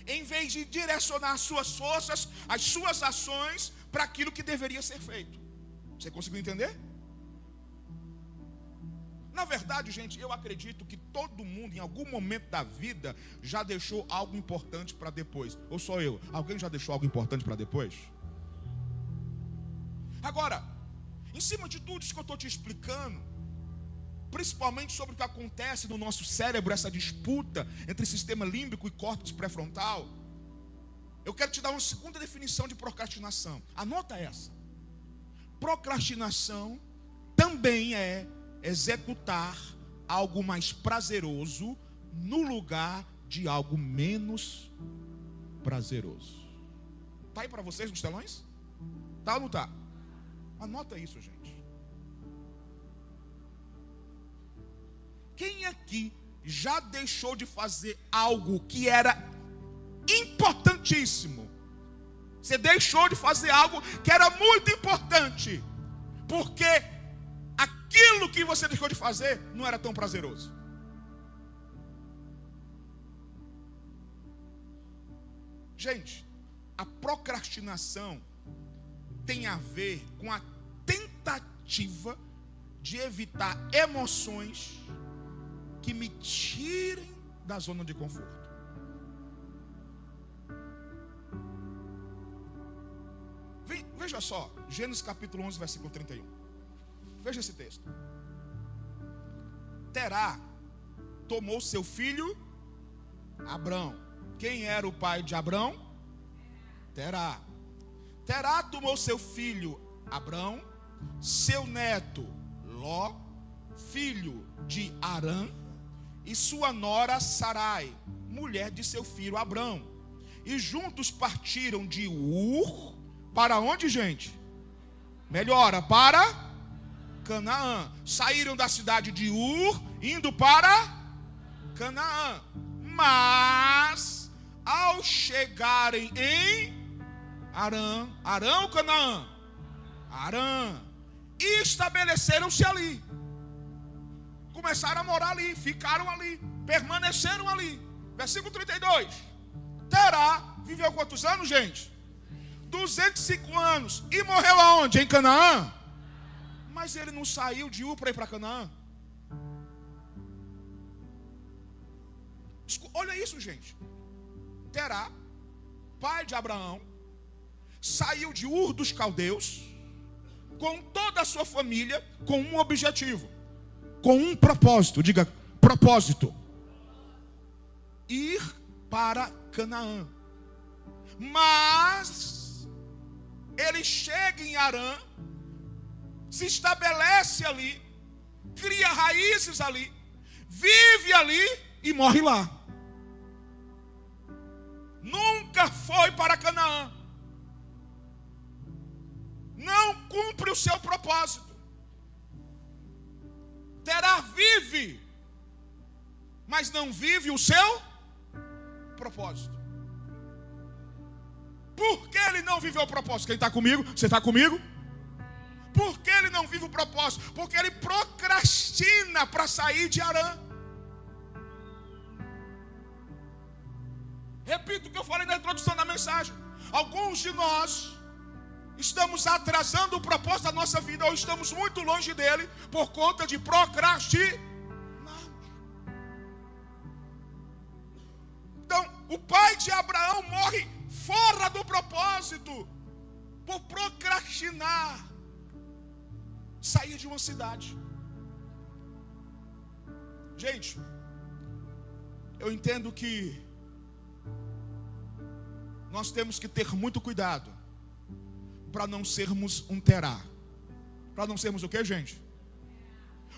em vez de direcionar as suas forças, as suas ações para aquilo que deveria ser feito. Você conseguiu entender? Na verdade, gente, eu acredito que todo mundo, em algum momento da vida, já deixou algo importante para depois. Ou só eu? Alguém já deixou algo importante para depois? Agora, em cima de tudo isso que eu estou te explicando, principalmente sobre o que acontece no nosso cérebro, essa disputa entre sistema límbico e córtex pré-frontal, eu quero te dar uma segunda definição de procrastinação. Anota essa. Procrastinação também é executar algo mais prazeroso no lugar de algo menos prazeroso. Tá aí para vocês nos telões? Tá ou não tá? Anota isso, gente. Quem aqui já deixou de fazer algo que era importantíssimo? Você deixou de fazer algo que era muito importante, porque aquilo que você deixou de fazer não era tão prazeroso. Gente, a procrastinação tem a ver com a tentativa de evitar emoções que me tirem da zona de conforto. Veja só, Gênesis capítulo 11, versículo 31. Veja esse texto. Terá tomou seu filho Abrão. Quem era o pai de Abrão? Terá. Terá tomou seu filho Abrão, seu neto Ló, filho de Arã, e sua nora Sarai, mulher de seu filho Abrão. E juntos partiram de Ur, para onde, gente? Melhora, para Canaã. Saíram da cidade de Ur, indo para Canaã. Mas, ao chegarem em Arã, Arã ou Canaã? Arã. E estabeleceram-se ali. Começaram a morar ali, ficaram ali, permaneceram ali. Versículo 32. Terá viveu quantos anos, gente? 205 anos. E morreu aonde? Em Canaã? Mas ele não saiu de Ur para ir para Canaã. Olha isso, gente. Terá, pai de Abraão, saiu de Ur dos Caldeus, com toda a sua família, com um objetivo, com um propósito. Diga, propósito. Ir para Canaã. Mas ele chega em Arã, se estabelece ali, cria raízes ali, vive ali e morre lá. Nunca foi para Canaã. Não cumpre o seu propósito. Terá vive, mas não vive o seu propósito. Por que ele não viveu o propósito? Quem está comigo? Você está comigo? Por que ele não vive o propósito? Porque ele procrastina para sair de Arã. Repito o que eu falei na introdução da mensagem. Alguns de nós estamos atrasando o propósito da nossa vida, ou estamos muito longe dele por conta de procrastinar. Então, o pai de Abraão morre fora do propósito por procrastinar sair de uma cidade. Gente, eu entendo que nós temos que ter muito cuidado para não sermos um Terá. Para não sermos o que, gente?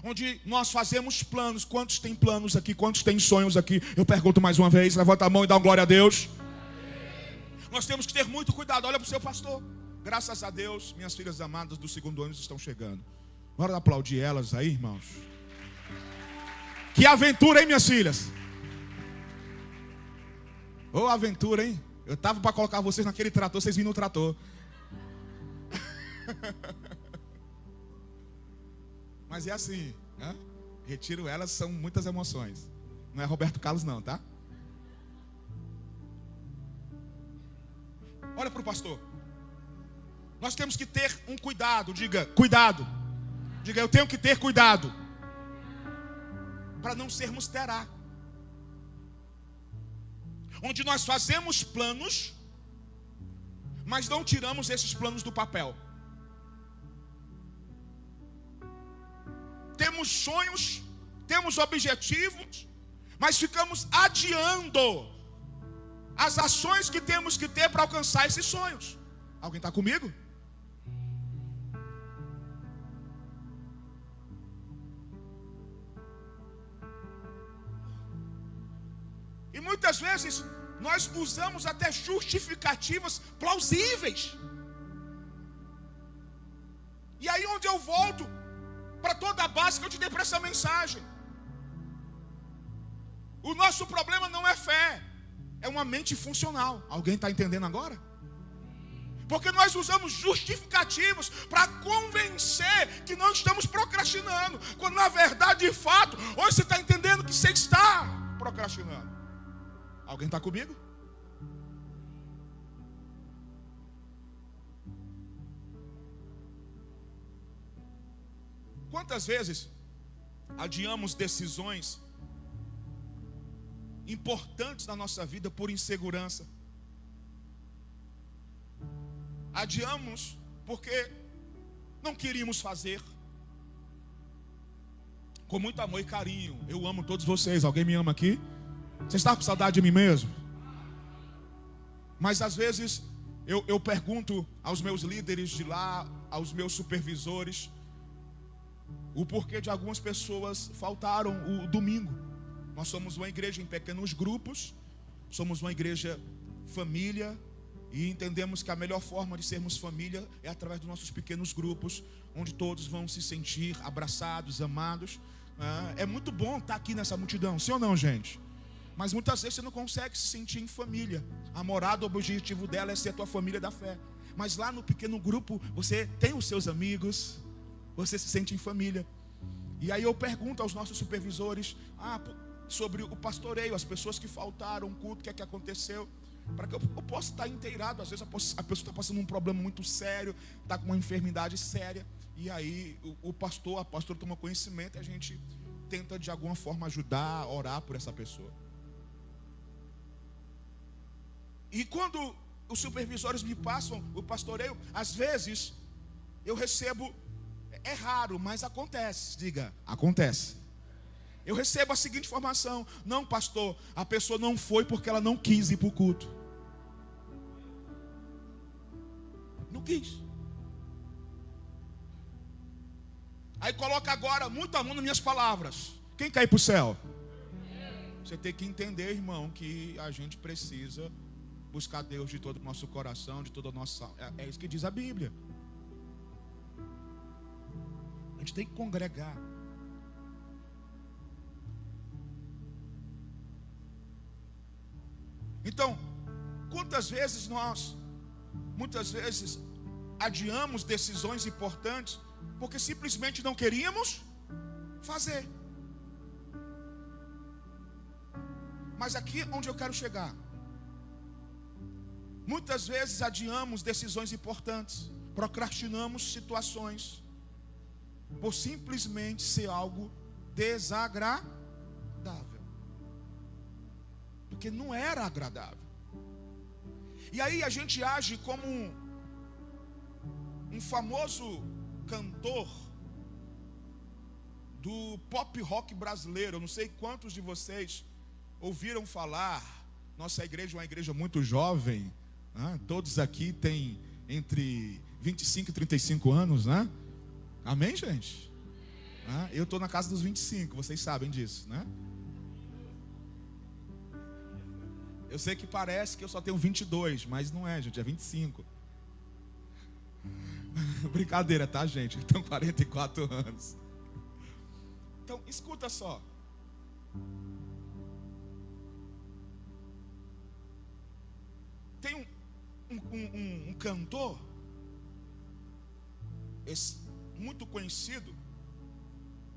Onde nós fazemos planos. Quantos tem planos aqui? Quantos tem sonhos aqui? Eu pergunto mais uma vez. Levanta a mão e dá uma glória a Deus. Nós temos que ter muito cuidado. Olha para o seu pastor. Graças a Deus, minhas filhas amadas do segundo ano estão chegando. Bora aplaudir elas aí, irmãos. Que aventura, hein, minhas filhas? Ô, aventura, hein? Eu estava para colocar vocês naquele trator, vocês viram no trator. Mas é assim, né? Retiro elas, são muitas emoções. Não é Roberto Carlos não, tá? Olha para o pastor. Nós temos que ter um cuidado. Diga, cuidado. Diga, eu tenho que ter cuidado para não sermos Terá, onde nós fazemos planos, mas não tiramos esses planos do papel. Temos sonhos, temos objetivos, mas ficamos adiando as ações que temos que ter para alcançar esses sonhos. Alguém está comigo? E muitas vezes nós usamos até justificativas plausíveis. E aí onde eu volto para toda a base que eu te dei para essa mensagem. O nosso problema não é fé, é uma mente funcional. Alguém está entendendo agora? Porque nós usamos justificativos para convencer que não estamos procrastinando, quando na verdade, de fato, hoje você está entendendo que você está procrastinando. Alguém está comigo? Quantas vezes adiamos decisões importantes na nossa vida por insegurança? Adiamos porque não queríamos fazer. Com muito amor e carinho. Eu amo todos vocês. Alguém me ama aqui? Você está com saudade de mim mesmo? Mas às vezes eu pergunto aos meus líderes de lá, aos meus supervisores, o porquê de algumas pessoas faltaram o domingo. Nós somos uma igreja em pequenos grupos, somos uma igreja família, e entendemos que a melhor forma de sermos família é através dos nossos pequenos grupos, onde todos vão se sentir abraçados, amados. É muito bom estar aqui nessa multidão, sim ou não, gente? Mas muitas vezes você não consegue se sentir em família. A morada, o objetivo dela é ser a tua família da fé. Mas lá no pequeno grupo, você tem os seus amigos, você se sente em família. E aí eu pergunto aos nossos supervisores sobre o pastoreio, as pessoas que faltaram, o culto, o que é que aconteceu, para que eu possa estar inteirado. Às vezes a pessoa está passando um problema muito sério, está com uma enfermidade séria, e aí a pastora toma conhecimento e a gente tenta de alguma forma ajudar, orar por essa pessoa. E quando os supervisores me passam o pastoreio, às vezes eu recebo, é raro, mas acontece, diga, acontece. Eu recebo a seguinte informação: não, pastor, a pessoa não foi porque ela não quis ir para o culto. Não quis. Aí coloca agora muito amor nas minhas palavras. Quem quer ir para o céu? Você tem que entender, irmão, que a gente precisa buscar Deus de todo o nosso coração, de toda a nossa... É isso que diz a Bíblia. A gente tem que congregar. Então, quantas vezes muitas vezes, adiamos decisões importantes porque simplesmente não queríamos fazer. Mas aqui é onde eu quero chegar. Muitas vezes adiamos decisões importantes, procrastinamos situações por simplesmente ser algo desagradável, porque não era agradável. E aí a gente age como um famoso cantor do pop rock brasileiro. Eu não sei quantos de vocês ouviram falar. Nossa igreja é uma igreja muito jovem, né? Todos aqui têm entre 25 e 35 anos, né? Amém, gente? Eu estou na casa dos 25, vocês sabem disso, né? Eu sei que parece que eu só tenho 22, mas não é, gente, é 25. Brincadeira, tá, gente? Eu tenho 44 anos. Então, escuta só. Tem um cantor muito conhecido.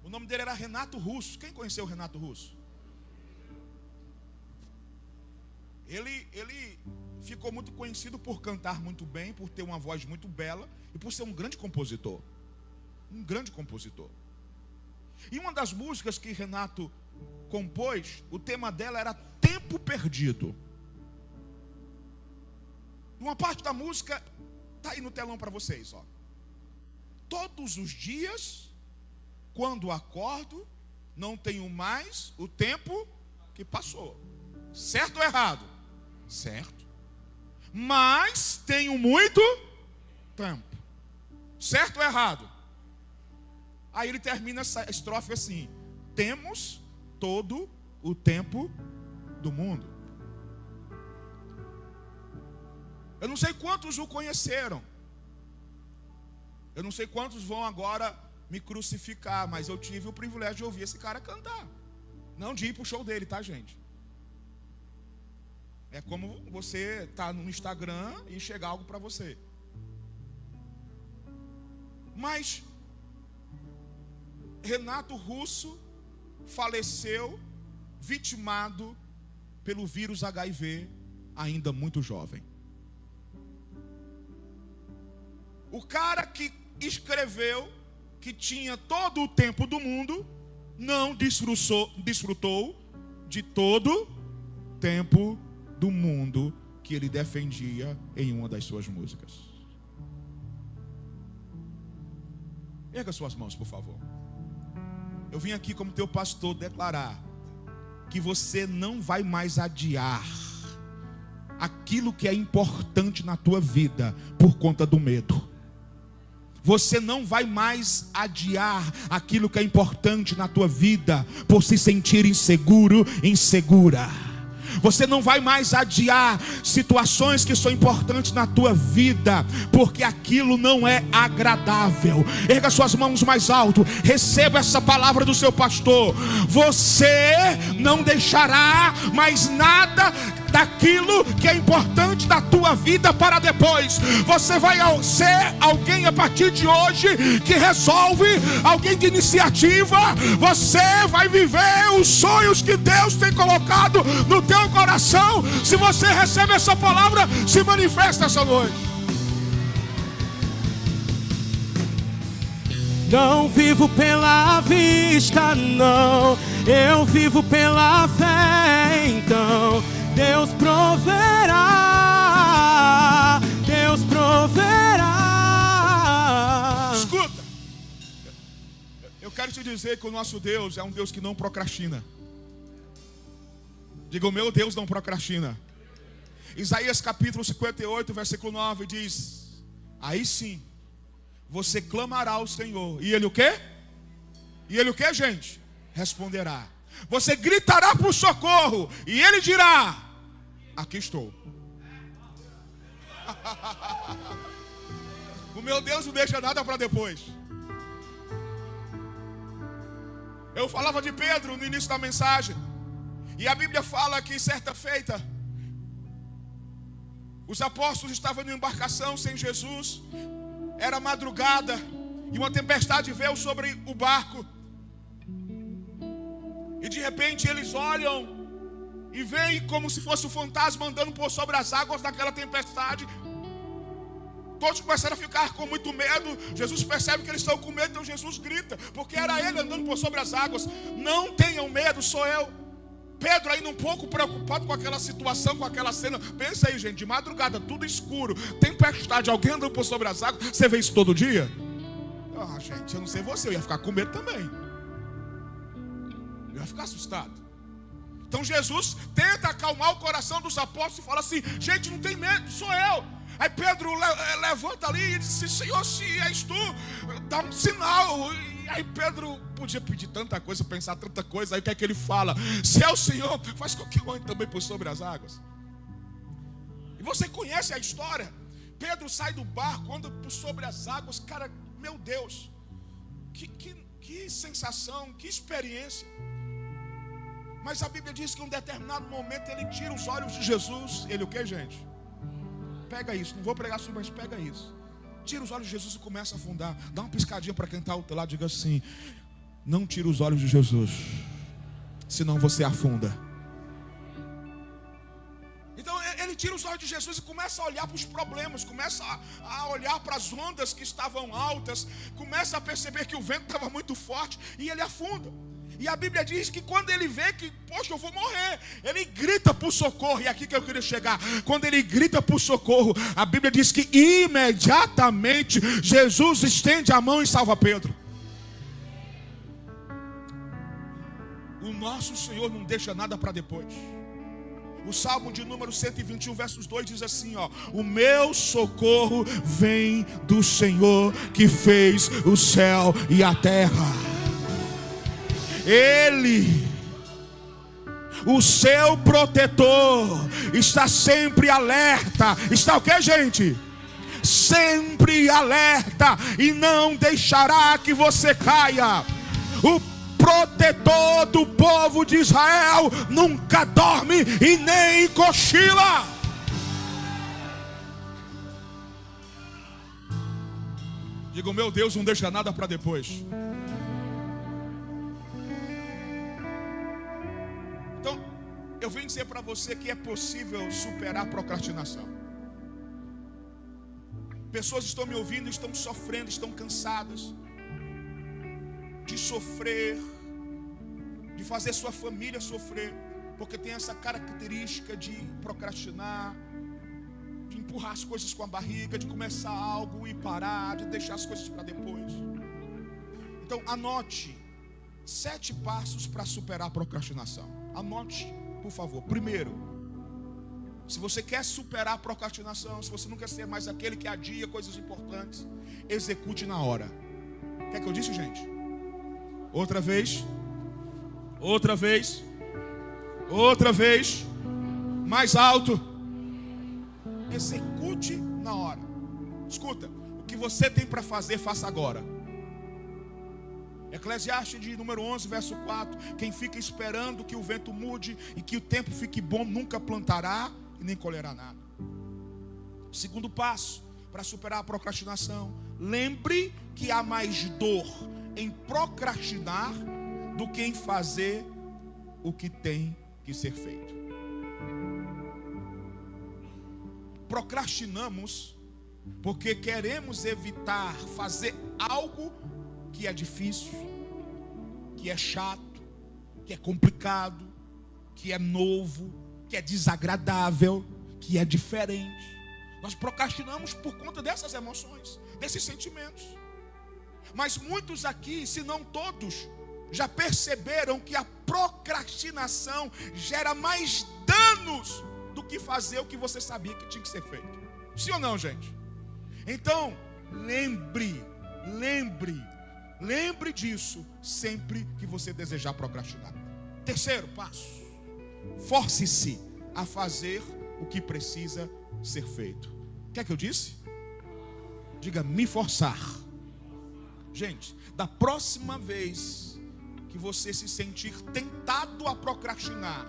O nome dele era Renato Russo. Quem conheceu o Renato Russo? Ele ficou muito conhecido por cantar muito bem, por ter uma voz muito bela e por ser um grande compositor. Um grande compositor. E uma das músicas que Renato compôs, o tema dela era Tempo Perdido. Uma parte da música está aí no telão para vocês, ó. Todos os dias, quando acordo, não tenho mais o tempo que passou. Certo ou errado? Certo. Mas tenho muito tempo. Certo ou errado? Aí ele termina essa estrofe assim: temos todo o tempo do mundo. Eu não sei quantos o conheceram. Eu não sei quantos vão agora me crucificar, mas eu tive o privilégio de ouvir esse cara cantar. Não de ir pro show dele, tá, gente? É como você tá no Instagram e chegar algo para você. Mas Renato Russo faleceu vitimado pelo vírus HIV, ainda muito jovem. O cara que escreveu que tinha todo o tempo do mundo não desfrutou de todo o tempo do mundo que ele defendia em uma das suas músicas. Erga suas mãos, por favor. Eu vim aqui como teu pastor declarar que você não vai mais adiar aquilo que é importante na tua vida por conta do medo. Você não vai mais adiar aquilo que é importante na tua vida por se sentir inseguro, insegura. Você não vai mais adiar situações que são importantes na tua vida porque aquilo não é agradável. Erga suas mãos mais alto, receba essa palavra do seu pastor. Você não deixará mais nada daquilo que é importante da tua vida para depois. Você vai ser alguém a partir de hoje que resolve, alguém de iniciativa. Você vai viver os sonhos que Deus tem colocado no teu coração. Se você recebe essa palavra, se manifesta essa noite. Não vivo pela vista, não, eu vivo pela fé. Então Deus proverá, Deus proverá. Escuta, eu quero te dizer que o nosso Deus é um Deus que não procrastina. Diga, o meu Deus não procrastina. Isaías capítulo 58, versículo 9 diz: aí sim, você clamará ao Senhor, e Ele o quê? E Ele o quê, gente? Responderá. Você gritará por socorro, e Ele dirá: aqui estou. O meu Deus não deixa nada para depois. Eu falava de Pedro no início da mensagem, e a Bíblia fala que certa feita os apóstolos estavam em embarcação sem Jesus. Era madrugada e uma tempestade veio sobre o barco. E de repente eles olham e veem como se fosse um fantasma andando por sobre as águas daquela tempestade. Todos começaram a ficar com muito medo. Jesus percebe que eles estão com medo, então Jesus grita, porque era ele andando por sobre as águas: não tenham medo, sou eu. Pedro ainda um pouco preocupado com aquela situação, com aquela cena. Pensa aí, gente, de madrugada, tudo escuro, tempestade, alguém andando por sobre as águas. Você vê isso todo dia? Ah, gente, eu não sei você, eu ia ficar com medo também. Eu ia ficar assustado. Então Jesus tenta acalmar o coração dos apóstolos e fala assim: gente, não tem medo, sou eu. Aí Pedro levanta ali e diz: Senhor, se és tu, dá um sinal. E aí Pedro podia pedir tanta coisa, pensar tanta coisa. Aí o que é que ele fala? Se é o Senhor, faz com que eu ande também por sobre as águas. E você conhece a história. Pedro sai do barco, anda por sobre as águas. Cara, meu Deus, que sensação, que experiência. Mas a Bíblia diz que em um determinado momento ele tira os olhos de Jesus. Ele o que, gente? Pega isso, não vou pregar sobre isso, pega isso. Tira os olhos de Jesus e começa a afundar. Dá uma piscadinha para quem está ao teu lado, diga assim: não tira os olhos de Jesus, senão você afunda. Então ele tira os olhos de Jesus e começa a olhar para os problemas, começa a olhar para as ondas que estavam altas, começa a perceber que o vento estava muito forte e ele afunda. E a Bíblia diz que quando ele vê que, poxa, eu vou morrer, ele grita por socorro. E aqui que eu queria chegar. Quando ele grita por socorro, a Bíblia diz que imediatamente Jesus estende a mão e salva Pedro. O nosso Senhor não deixa nada para depois. O Salmo de número 121, versos 2 diz assim, ó: o meu socorro vem do Senhor que fez o céu e a terra. Ele, o seu protetor, está sempre alerta. Está o que, gente? Sempre alerta, e não deixará que você caia. O protetor do povo de Israel nunca dorme e nem cochila. Diga: o meu Deus não deixa nada para depois. Então, eu vim dizer para você que é possível superar a procrastinação. Pessoas estão me ouvindo, estão sofrendo, estão cansadas de sofrer, de fazer sua família sofrer, porque tem essa característica de procrastinar, de empurrar as coisas com a barriga, de começar algo e parar, de deixar as coisas para depois. Então anote 7 passos para superar a procrastinação. Anote, por favor. Primeiro, se você quer superar a procrastinação, se você não quer ser mais aquele que adia coisas importantes, execute na hora. Quer que eu disse, gente? Outra vez. Outra vez. Outra vez. Mais alto. Execute na hora. Escuta, o que você tem para fazer, faça agora. Eclesiastes de número 11, verso 4. Quem fica esperando que o vento mude e que o tempo fique bom, nunca plantará e nem colherá nada. Segundo passo, para superar a procrastinação, lembre que há mais dor em procrastinar do que em fazer o que tem que ser feito. Procrastinamos porque queremos evitar fazer algo que é difícil, que é chato, que é complicado, que é novo, que é desagradável, que é diferente. Nós procrastinamos por conta dessas emoções, desses sentimentos. Mas muitos aqui, se não todos, já perceberam que a procrastinação gera mais danos do que fazer o que você sabia que tinha que ser feito. Sim ou não, gente? Então, lembre disso sempre que você desejar procrastinar. Terceiro passo, force-se a fazer o que precisa ser feito. Quer que eu disse? Diga, me forçar. Gente, da próxima vez que você se sentir tentado a procrastinar,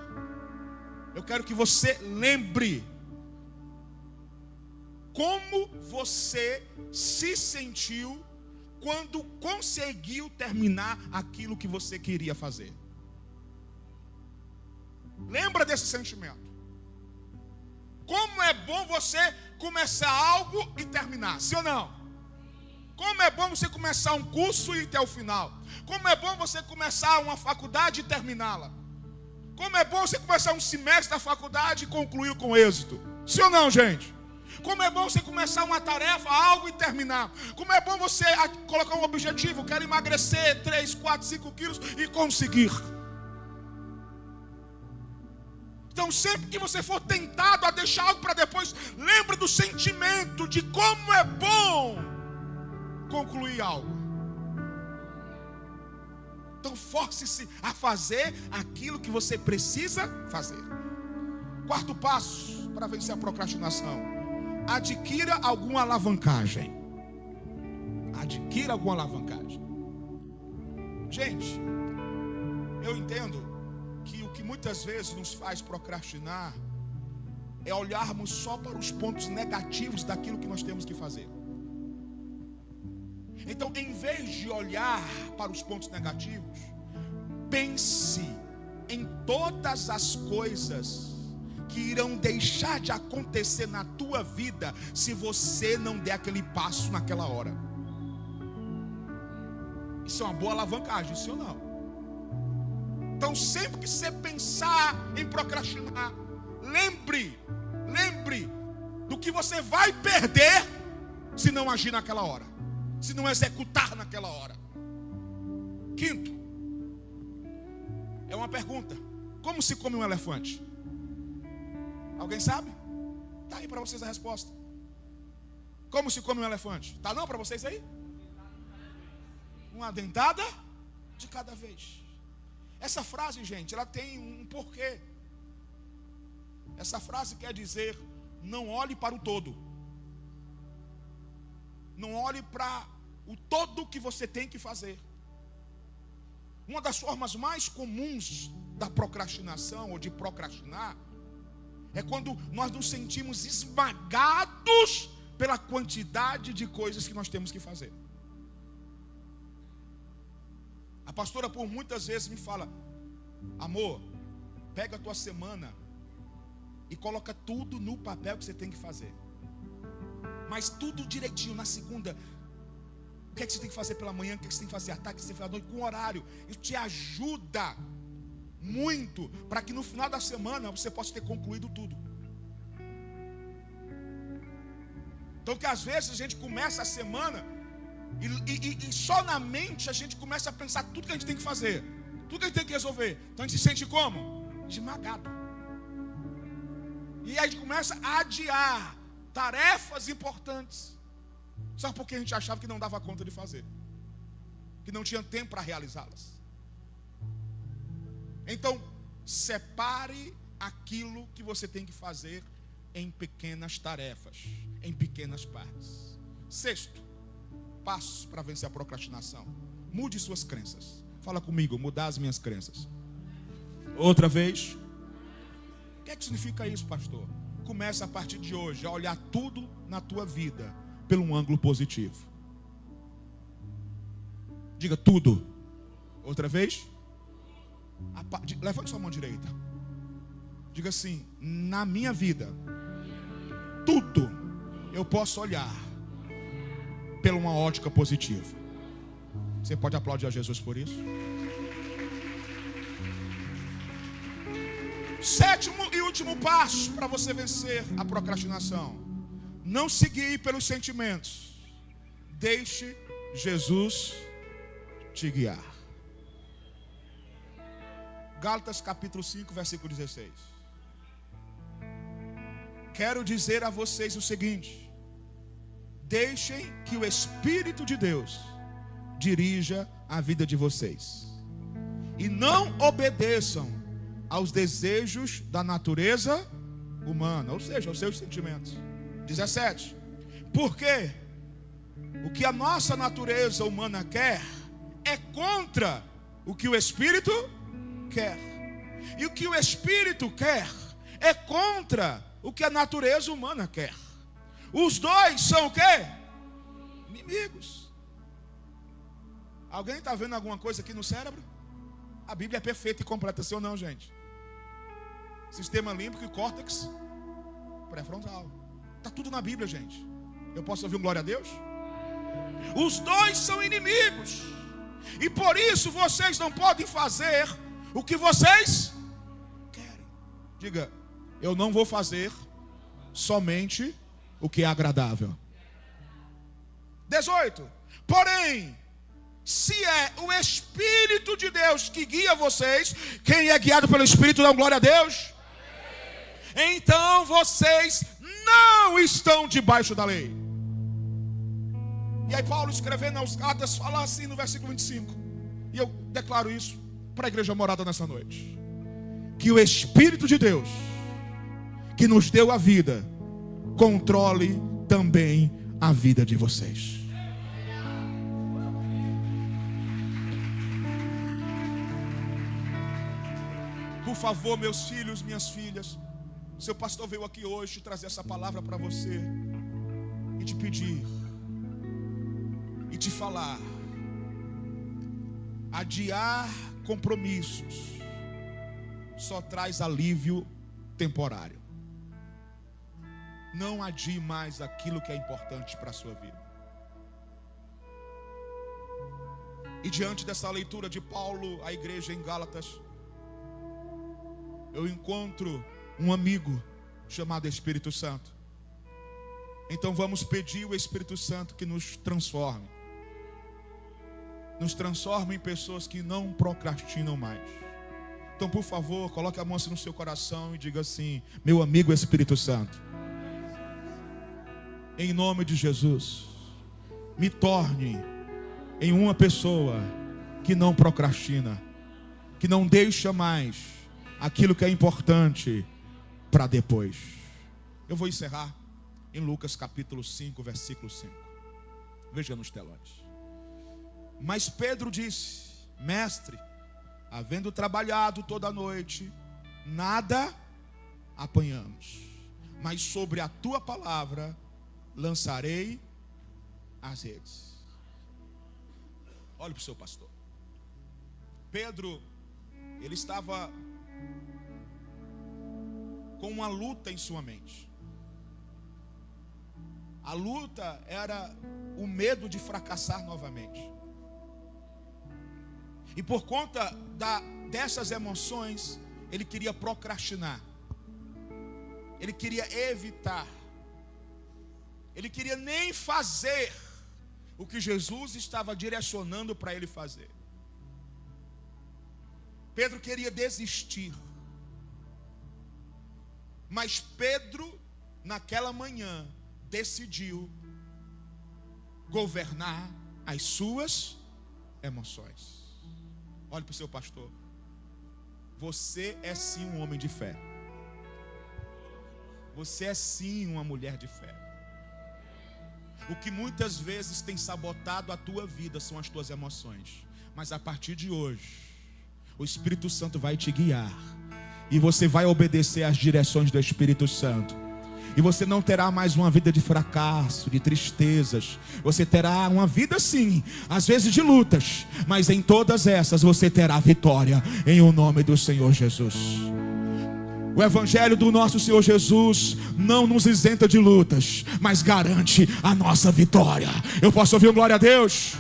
eu quero que você lembre como você se sentiu quando conseguiu terminar aquilo que você queria fazer. Lembra desse sentimento? Como é bom você começar algo e terminar, sim ou não? Como é bom você começar um curso e ir até o final. Como é bom você começar uma faculdade e terminá-la. Como é bom você começar um semestre da faculdade e concluir com êxito. Sim ou não, gente? Como é bom você começar uma tarefa, algo e terminar. Como é bom você colocar um objetivo, quero emagrecer 3, 4, 5 quilos e conseguir. Então sempre que você for tentado a deixar algo para depois, lembra do sentimento de como é bom concluir algo. Então force-se a fazer aquilo que você precisa fazer. Quarto passo para vencer a procrastinação: adquira alguma alavancagem. Adquira alguma alavancagem. Gente, eu entendo que o que muitas vezes nos faz procrastinar é olharmos só para os pontos negativos daquilo que nós temos que fazer. Então, em vez de olhar para os pontos negativos, pense em todas as coisas que irão deixar de acontecer na tua vida se você não der aquele passo naquela hora. Isso é uma boa alavancagem, sim ou não? Então sempre que você pensar em procrastinar, lembre do que você vai perder se não agir naquela hora, se não executar naquela hora. Quinto, é uma pergunta: como se come um elefante? Alguém sabe? Está aí para vocês a resposta. Como se come um elefante? Está não para vocês aí? Uma dentada de cada vez. Essa frase, gente, ela tem um porquê. Essa frase quer dizer: não olhe para o todo. Não olhe para o todo que você tem que fazer. Uma das formas mais comuns da procrastinação ou de procrastinar é quando nós nos sentimos esmagados pela quantidade de coisas que nós temos que fazer. A pastora por muitas vezes me fala: amor, pega a tua semana e coloca tudo no papel que você tem que fazer. Mas tudo direitinho na segunda. O que é que você tem que fazer pela manhã, o que é que você tem que fazer à tarde, o que você tem que fazer à noite, com horário. Isso te ajuda muito para que no final da semana você possa ter concluído tudo. Então que às vezes a gente começa a semana e só na mente a gente começa a pensar tudo que a gente tem que fazer, tudo que a gente tem que resolver. Então a gente se sente como? esmagado. E a gente começa a adiar tarefas importantes. Sabe por que a gente achava que não dava conta de fazer? Que não tinha tempo para realizá-las. Então, separe aquilo que você tem que fazer em pequenas tarefas, em pequenas partes. Sexto, passos para vencer a procrastinação. Mude suas crenças. Fala comigo, mudar as minhas crenças. Outra vez. O que é que significa isso, pastor? Começa a partir de hoje a olhar tudo na tua vida pelo um ângulo positivo. Diga tudo. Outra vez. Levante sua mão direita. Diga assim: na minha vida, tudo eu posso olhar pela uma ótica positiva. Você pode aplaudir a Jesus por isso? Sétimo e último passo para você vencer a procrastinação: não se guie pelos sentimentos. Deixe Jesus te guiar. Gálatas capítulo 5, versículo 16. Quero dizer a vocês o seguinte: deixem que o Espírito de Deus dirija a vida de vocês. E não obedeçam aos desejos da natureza humana, ou seja, aos seus sentimentos. 17. Porque o que a nossa natureza humana quer é contra o que o Espírito quer. E o que o Espírito quer é contra o que a natureza humana quer. Os dois são o quê? Inimigos. Alguém está vendo alguma coisa aqui no cérebro? A Bíblia é perfeita e completa, sim ou não, gente? Sistema límbico e córtex pré-frontal. Está tudo na Bíblia, gente. Eu posso ouvir um glória a Deus? Os dois são inimigos. E por isso vocês não podem fazer o que vocês querem. Diga: eu não vou fazer somente o que é agradável. 18. Porém, se é o Espírito de Deus que guia vocês, quem é guiado pelo Espírito dá glória a Deus? Então vocês não estão debaixo da lei. E aí Paulo, escrevendo aos Gálatas, fala assim no versículo 25. E eu declaro isso para a igreja morada nessa noite: que o Espírito de Deus, que nos deu a vida, controle também a vida de vocês. Por favor, meus filhos, minhas filhas, seu pastor veio aqui hoje trazer essa palavra para você e te pedir e te falar: adiar compromissos só traz alívio temporário. Não adie mais aquilo que é importante para a sua vida. E diante dessa leitura de Paulo à igreja em Gálatas, eu encontro um amigo chamado Espírito Santo. Então vamos pedir o Espírito Santo que nos transforme. Nos transforme em pessoas que não procrastinam mais. Então, por favor, coloque a mão assim no seu coração e diga assim: meu amigo Espírito Santo, em nome de Jesus, me torne em uma pessoa que não procrastina, que não deixa mais aquilo que é importante para depois. Eu vou encerrar em Lucas capítulo 5, versículo 5. Veja nos telões. Mas Pedro disse: mestre, havendo trabalhado toda a noite, nada apanhamos, mas sobre a tua palavra lançarei as redes. Olhe para o seu pastor. Pedro, ele estava com uma luta em sua mente. A luta era o medo de fracassar novamente. E por conta dessas emoções, ele queria procrastinar. Ele queria evitar. Ele queria nem fazer o que Jesus estava direcionando para ele fazer. Pedro queria desistir. Mas Pedro, naquela manhã, decidiu governar as suas emoções. Olhe para o seu pastor. Você é sim um homem de fé. Você é sim uma mulher de fé. O que muitas vezes tem sabotado a tua vida são as tuas emoções. Mas a partir de hoje, o Espírito Santo vai te guiar. E você vai obedecer às direções do Espírito Santo. E você não terá mais uma vida de fracasso, de tristezas. Você terá uma vida sim, às vezes de lutas. Mas em todas essas você terá vitória, em o nome do Senhor Jesus. O Evangelho do nosso Senhor Jesus não nos isenta de lutas, mas garante a nossa vitória. Eu posso ouvir um glória a Deus?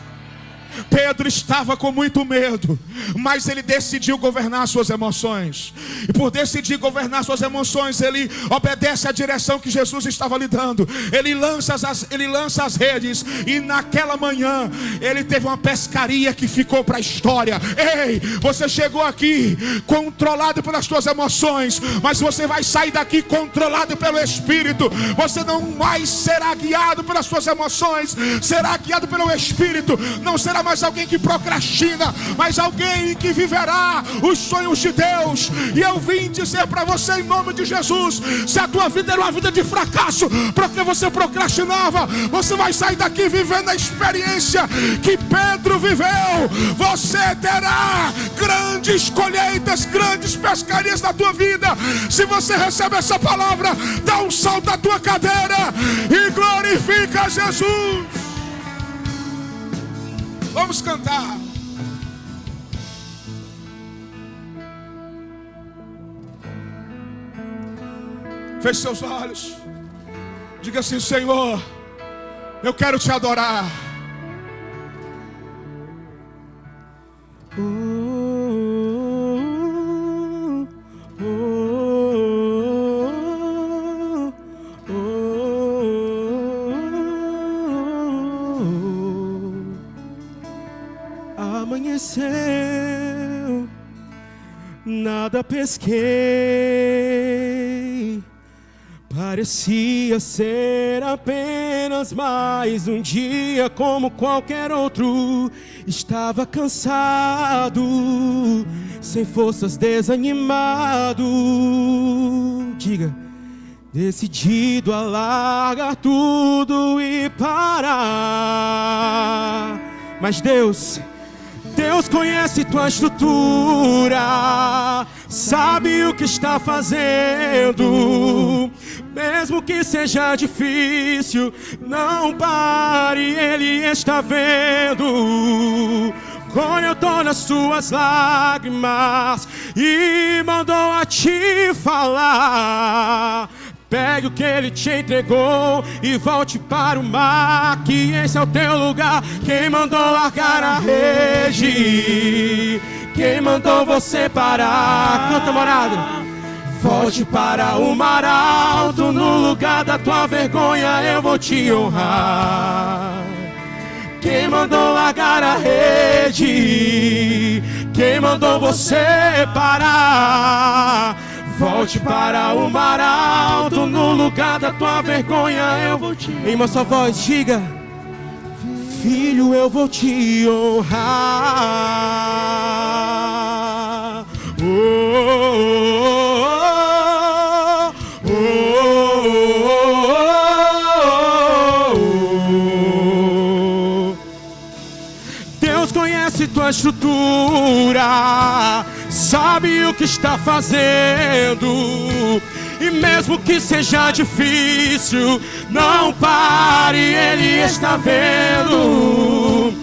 Pedro estava com muito medo, mas ele decidiu governar suas emoções. E por decidir governar suas emoções, ele obedece à direção que Jesus estava lhe dando. Ele lança as redes. E naquela manhã ele teve uma pescaria que ficou para a história. Ei, você chegou aqui controlado pelas suas emoções, mas você vai sair daqui controlado pelo Espírito. Você não mais será guiado pelas suas emoções, será guiado pelo Espírito. Não será mais alguém que procrastina, mas alguém que viverá os sonhos de Deus. E eu vim dizer para você em nome de Jesus, se a tua vida era uma vida de fracasso, porque você procrastinava, você vai sair daqui vivendo a experiência que Pedro viveu. Você terá grandes colheitas, grandes pescarias na tua vida. Se você recebe essa palavra, dá um salto da tua cadeira e glorifica Jesus. Vamos cantar. Feche seus olhos. Diga assim: Senhor, eu quero te adorar. Amanheceu, nada pesquei, parecia ser apenas mais um dia como qualquer outro. Estava cansado, sem forças, desanimado. Diga: decidido a largar tudo e parar. Mas Deus conhece tua estrutura, sabe o que está fazendo. Mesmo que seja difícil, não pare, Ele está vendo. Colheu todas as suas lágrimas e mandou a te falar: pegue o que Ele te entregou e volte para o mar, que esse é o teu lugar. Quem mandou largar a rede? Quem mandou você parar? Canta, morada. Volte para o mar alto, no lugar da tua vergonha eu vou te honrar. Quem mandou largar a rede? Quem mandou você parar? Volte para o mar alto, no lugar da tua vergonha eu vou te honrar. Em uma só voz, diga: filho, eu vou te honrar. Deus conhece tua estrutura, sabe o que está fazendo. E mesmo que seja difícil, não pare, Ele está vendo.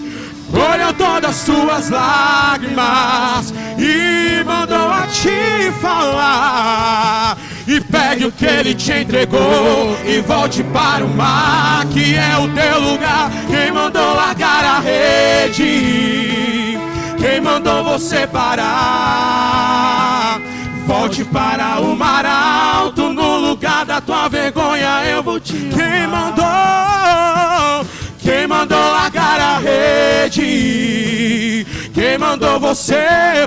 Colheu todas as suas lágrimas e mandou a te falar: e pegue o que Ele te entregou e volte para o mar, que é o teu lugar. Quem mandou largar a rede? Quem mandou você parar? Volte para o mar alto, no lugar da tua vergonha eu vou te honrar. Quem mandou largar a rede? Quem Quem mandou você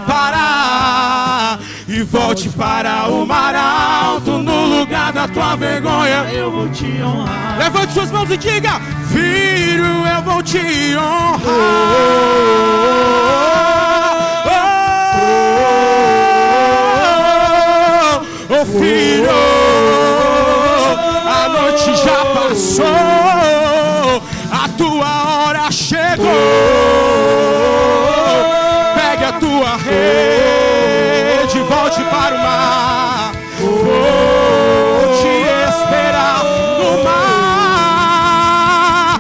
parar e volte para o mar alto? No lugar da tua vergonha eu vou te honrar. Levante suas mãos e diga: filho, eu vou te honrar. Oh, filho, a noite já passou, a tua hora chegou. Pegue a tua rede, volte para o mar. Vou te esperar no mar.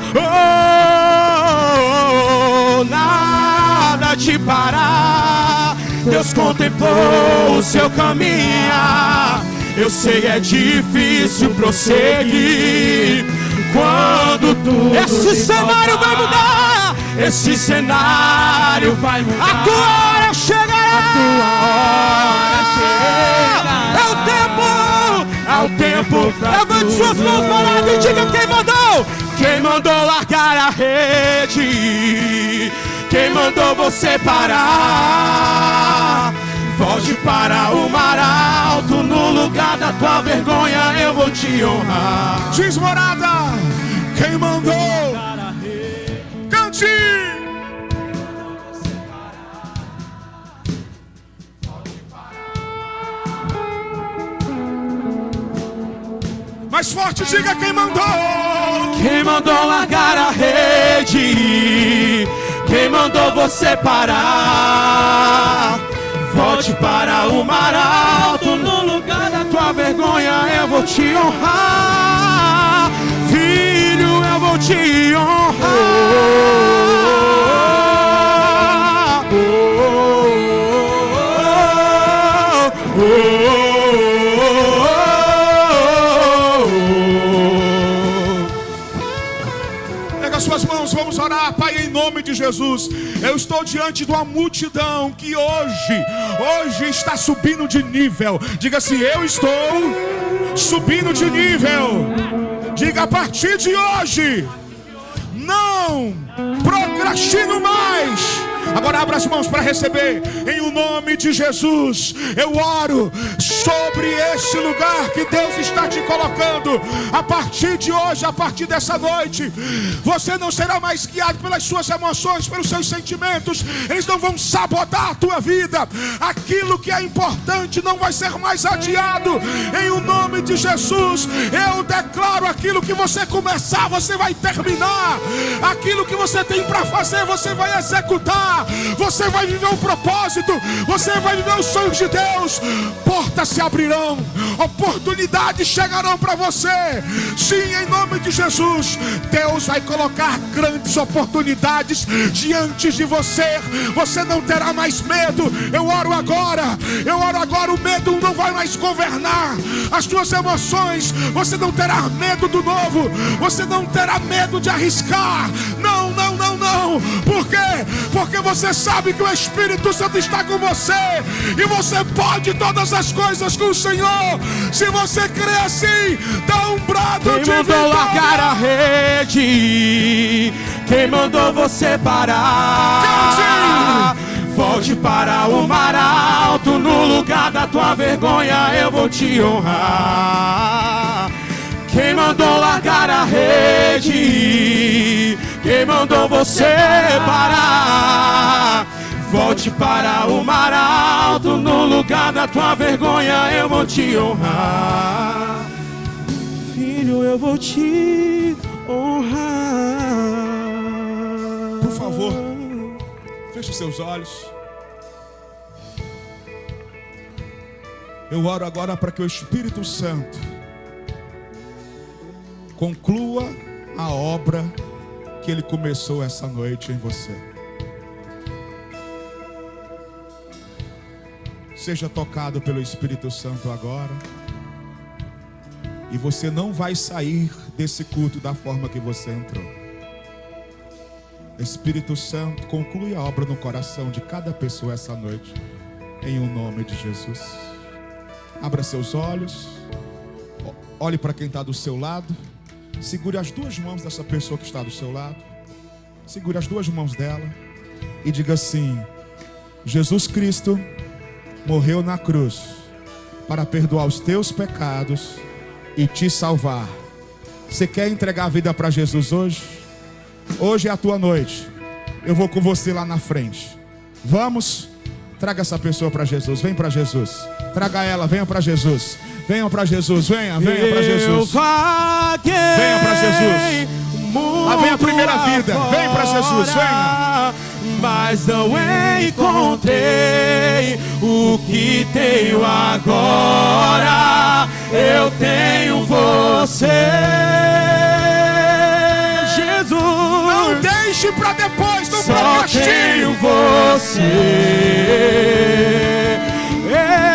Oh, nada te parar. Deus contemplou o seu caminhar. Eu sei é difícil prosseguir quando tudo esse cenário vai mudar. Esse cenário vai mudar. A tua hora chegará. A tua hora chegará. É o tempo. Levante suas mãos para lá e diga: quem mandou? Quem mandou largar a rede? Quem mandou você parar? Volte para o mar alto, no lugar da tua vergonha eu vou te honrar. Diz, morada, quem mandou? Cante! Mais forte, diga: quem mandou? Quem mandou largar a rede? Quem mandou você parar? Volte para o mar alto, no lugar da tua vergonha eu vou te honrar. Filho, eu vou te honrar. Pega suas mãos, vamos orar. Pai, em nome de Jesus, eu estou diante de uma multidão que hoje está subindo de nível. Diga assim: eu estou subindo de nível. Diga: a partir de hoje não procrastino mais. Agora abra as mãos para receber. Em o nome de Jesus, eu oro sobre esse lugar que Deus está te colocando. A partir de hoje, a partir dessa noite, você não será mais guiado pelas suas emoções, pelos seus sentimentos. Eles não vão sabotar a tua vida. Aquilo que é importante não vai ser mais adiado. Em o nome de Jesus, eu declaro: aquilo que você começar, você vai terminar. Aquilo que você tem para fazer, você vai executar. Você vai viver o propósito. Você vai viver os sonhos de Deus. Portas se abrirão, oportunidades chegarão para você. Sim, em nome de Jesus, Deus vai colocar grandes oportunidades diante de você. Você não terá mais medo. Eu oro agora, o medo não vai mais governar as suas emoções. Você não terá medo do novo. Você não terá medo de arriscar. Não. Por quê? Porque você sabe que o Espírito Santo está com você e você pode todas as coisas com o Senhor. Se você crê assim, dá um brado de vitória. Quem mandou largar a rede? Quem mandou você parar? Volte para o mar alto, no lugar da tua vergonha eu vou te honrar. Quem mandou largar a rede? Quem mandou você parar? Volte para o mar alto, no lugar da tua vergonha eu vou te honrar. Filho, eu vou te honrar. Por favor, feche seus olhos. Eu oro agora para que o Espírito Santo conclua a obra que Ele começou essa noite em você. Seja tocado pelo Espírito Santo agora. E você não vai sair desse culto da forma que você entrou. Espírito Santo, conclui a obra no coração de cada pessoa essa noite, em o nome de Jesus. Abra seus olhos, olhe para quem está do seu lado. Segure as duas mãos dessa pessoa que está do seu lado. Segure as duas mãos dela e diga assim: Jesus Cristo morreu na cruz para perdoar os teus pecados e te salvar. Você quer entregar a vida para Jesus hoje? Hoje é a tua noite. Eu vou com você lá na frente. Vamos? Traga essa pessoa para Jesus. Vem para Jesus. Traga ela, venha para Jesus. Venham para Jesus, venha para Jesus. Venha para Jesus. Lá vem a primeira vida. Vem para Jesus, venha. Mas não encontrei o que tenho agora. Eu tenho você, Jesus. Não deixe para depois, não só procrastine. tenho você.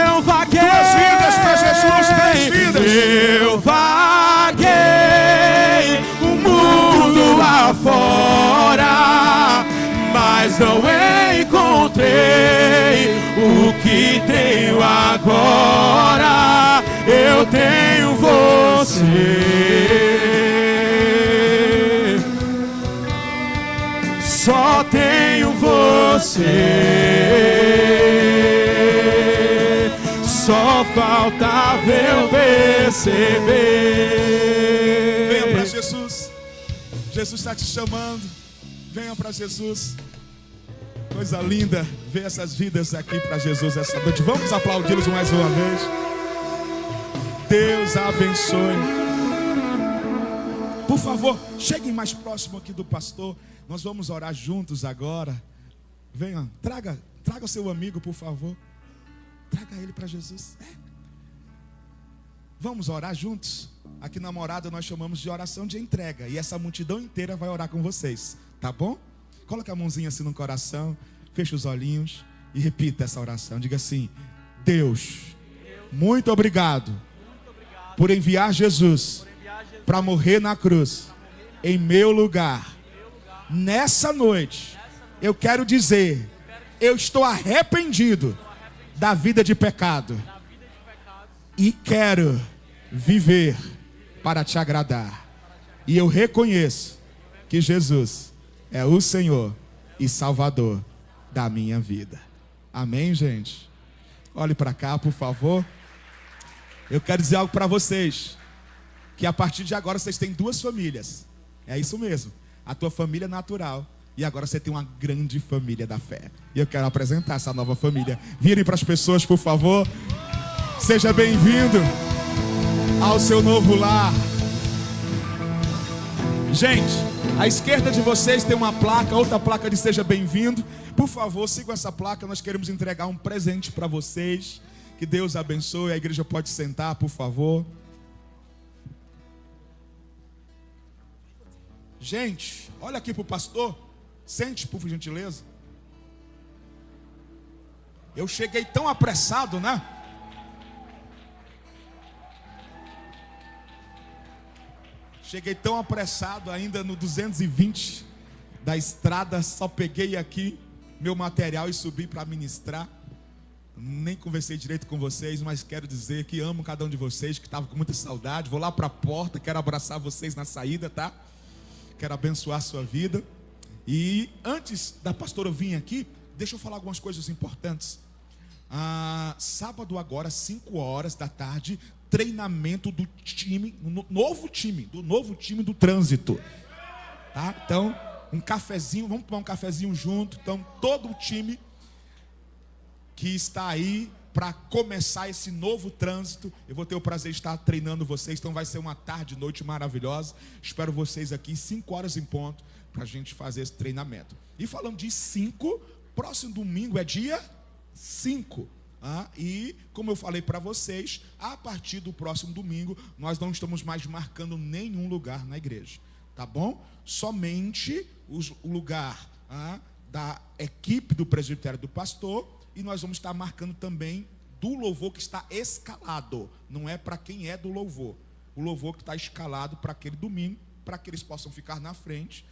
Eu vaguei. 2 vidas para Jesus, 3 vidas. Eu vaguei o mundo afora, mas não encontrei o que tenho agora. Eu tenho você, só tenho você, só faltava eu perceber. Venha para Jesus. Jesus está te chamando. Venha para Jesus. Coisa linda ver essas vidas aqui para Jesus essa noite. Vamos aplaudi-los mais uma vez. Deus abençoe. Por favor, cheguem mais próximo aqui do pastor. Nós vamos orar juntos agora. Venha, traga o seu amigo, por favor. Traga ele para Jesus. Vamos orar juntos? Aqui na Morada nós chamamos de oração de entrega. E essa multidão inteira vai orar com vocês. Tá bom? Coloca a mãozinha assim no coração. Feche os olhinhos e repita essa oração. Diga assim: Deus, muito obrigado por enviar Jesus para morrer na cruz em meu lugar. Nessa noite eu quero dizer: eu estou arrependido da vida de pecado e quero viver para te agradar. E eu reconheço que Jesus é o Senhor e Salvador da minha vida. Amém, gente? Olhe para cá, por favor. Eu quero dizer algo para vocês, que a partir de agora vocês têm 2 famílias. É isso mesmo, a tua família natural. E agora você tem uma grande família da fé. E eu quero apresentar essa nova família. Virem para as pessoas, por favor. Seja bem-vindo ao seu novo lar. Gente, à esquerda de vocês tem uma placa, outra placa de seja bem-vindo. Por favor, sigam essa placa, nós queremos entregar um presente para vocês. Que Deus abençoe, a igreja pode sentar, por favor. Gente, olha aqui para o pastor. Sente, por gentileza. Eu cheguei tão apressado, né? Cheguei tão apressado ainda no 220 da estrada. Só peguei aqui meu material e subi para ministrar. Nem conversei direito com vocês, mas quero dizer que amo cada um de vocês, que estava com muita saudade. Vou lá para a porta, quero abraçar vocês na saída, tá? Quero abençoar a sua vida. E antes da pastora vir aqui, deixa eu falar algumas coisas importantes. Sábado agora, 5 horas da tarde, treinamento do time, do novo time do trânsito. Tá? Então, um cafezinho, vamos tomar um cafezinho junto. Então, todo o time que está aí para começar esse novo trânsito, eu vou ter o prazer de estar treinando vocês. Então vai ser uma tarde, noite maravilhosa. Espero vocês aqui 5 horas em ponto para a gente fazer esse treinamento. E falando de 5, próximo domingo é dia 5. E como eu falei para vocês, a partir do próximo domingo nós não estamos mais marcando nenhum lugar na igreja, tá bom? Somente o lugar da equipe do presbitério do pastor. E nós vamos estar marcando também do louvor que está escalado. Não é para quem é do louvor. O louvor que está escalado para aquele domingo, para que eles possam ficar na frente.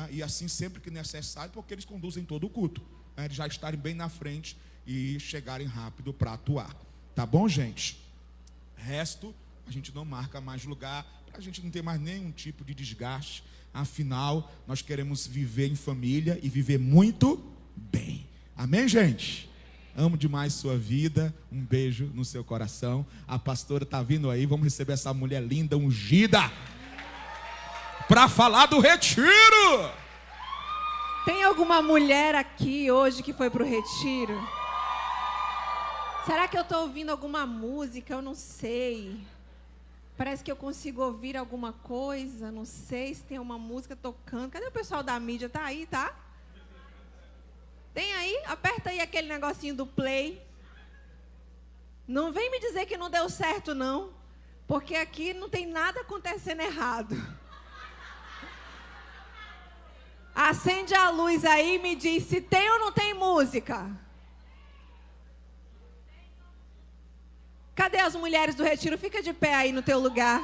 E assim sempre que necessário, porque eles conduzem todo o culto. Eles já estarem bem na frente e chegarem rápido para atuar. Tá bom, gente? Resto, a gente não marca mais lugar, para a gente não ter mais nenhum tipo de desgaste. Afinal, nós queremos viver em família e viver muito bem. Amém, gente? Amo demais sua vida. Um beijo no seu coração. A pastora está vindo aí. Vamos receber essa mulher linda, ungida, para falar do retiro. Tem alguma mulher aqui hoje que foi para o retiro? Será que eu estou ouvindo alguma música? Eu não sei. Parece que eu consigo ouvir alguma coisa. Não sei se tem uma música tocando. Cadê o pessoal da mídia? Tá aí, tá? Tem aí? Aperta aí aquele negocinho do play. Não vem me dizer que não deu certo, não. Porque aqui não tem nada acontecendo errado. Acende a luz aí e me diz se tem ou não tem música. Cadê as mulheres do retiro? Fica de pé aí no teu lugar.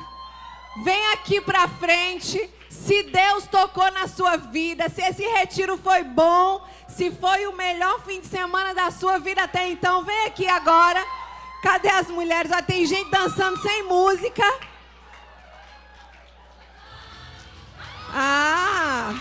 Vem aqui pra frente. Se Deus tocou na sua vida, se esse retiro foi bom, se foi o melhor fim de semana da sua vida até então, vem aqui agora. Cadê as mulheres? Já tem gente dançando sem música. Ah!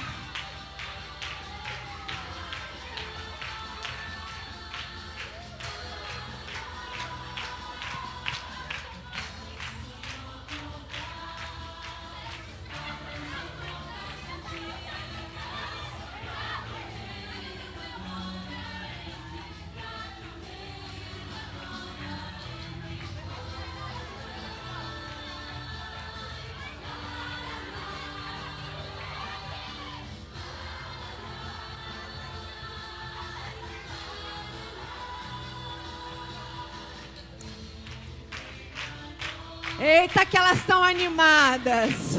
Eita, que elas estão animadas.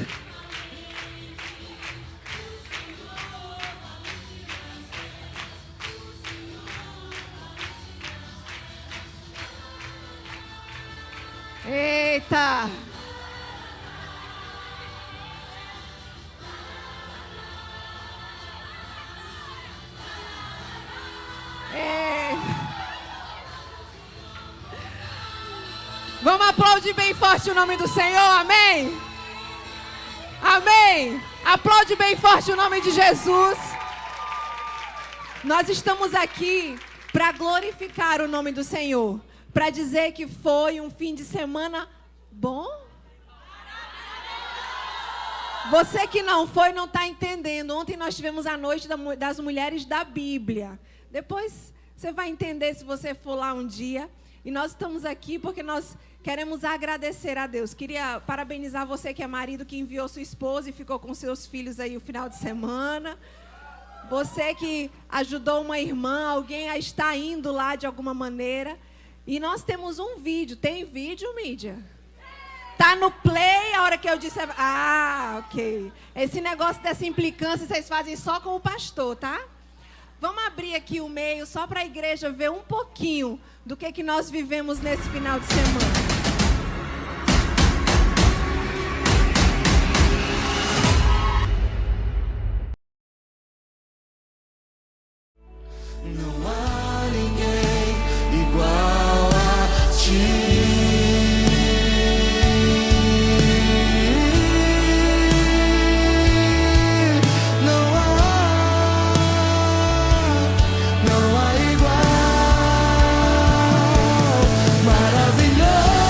Eita. Vamos aplaudir bem forte o nome do Senhor, amém? Amém. Aplaude bem forte o nome de Jesus. Nós estamos aqui para glorificar o nome do Senhor, para dizer que foi um fim de semana bom. Você que não foi, não está entendendo. Ontem nós tivemos a noite das mulheres da Bíblia. Depois você vai entender se você for lá um dia. E nós estamos aqui porque nós queremos agradecer a Deus. Queria parabenizar você que é marido, que enviou sua esposa e ficou com seus filhos aí o final de semana. Você que ajudou uma irmã, alguém a estar indo lá de alguma maneira. E nós temos um vídeo. Tem vídeo, mídia? Tá no play a hora que eu disse... Ah, ok. Esse negócio dessa implicância vocês fazem só com o pastor, tá? Vamos abrir aqui o meio só para a igreja ver um pouquinho do que nós vivemos nesse final de semana. Não há ninguém igual a ti. Não há igual. Maravilhoso.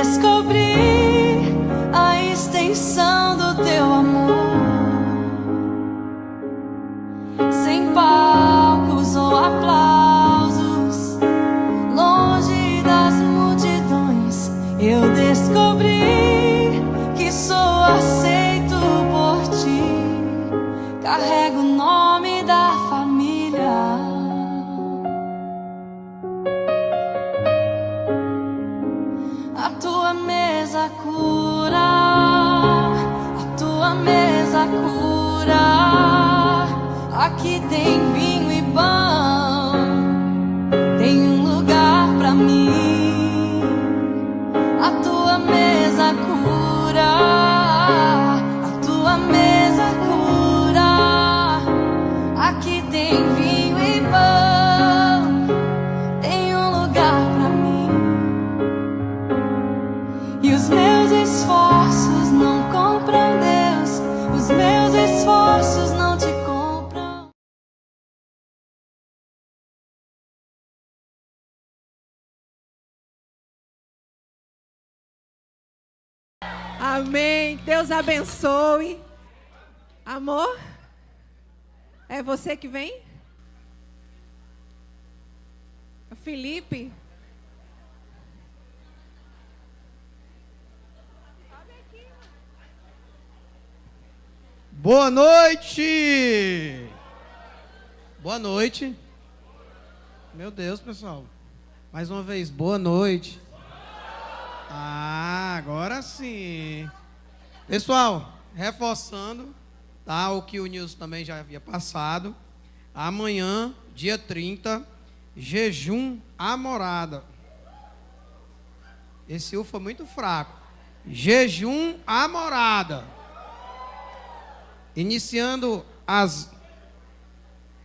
descobri a extensão do teu amor. Sem palcos ou aplausos, longe das multidões, eu descobri que sou aceito por ti. Carrego o nome da família. A tua mesa cura, a tua mesa cura. Aqui tem vinho e pão, tem um lugar pra mim. A tua mesa cura, a tua mesa cura. Aqui tem vinho e pão, tem um lugar pra mim. E os meus esforços não compram Deus, os meus esforços não te compram. Amém. Deus abençoe. Amor, é você que vem? Felipe? Boa noite! Boa noite. Meu Deus, pessoal. Mais uma vez, boa noite. Ah, agora sim. Pessoal, reforçando, tá? O que o Nilson também já havia passado. Amanhã, dia 30, jejum à morada. Esse U foi muito fraco. Jejum à morada. Iniciando às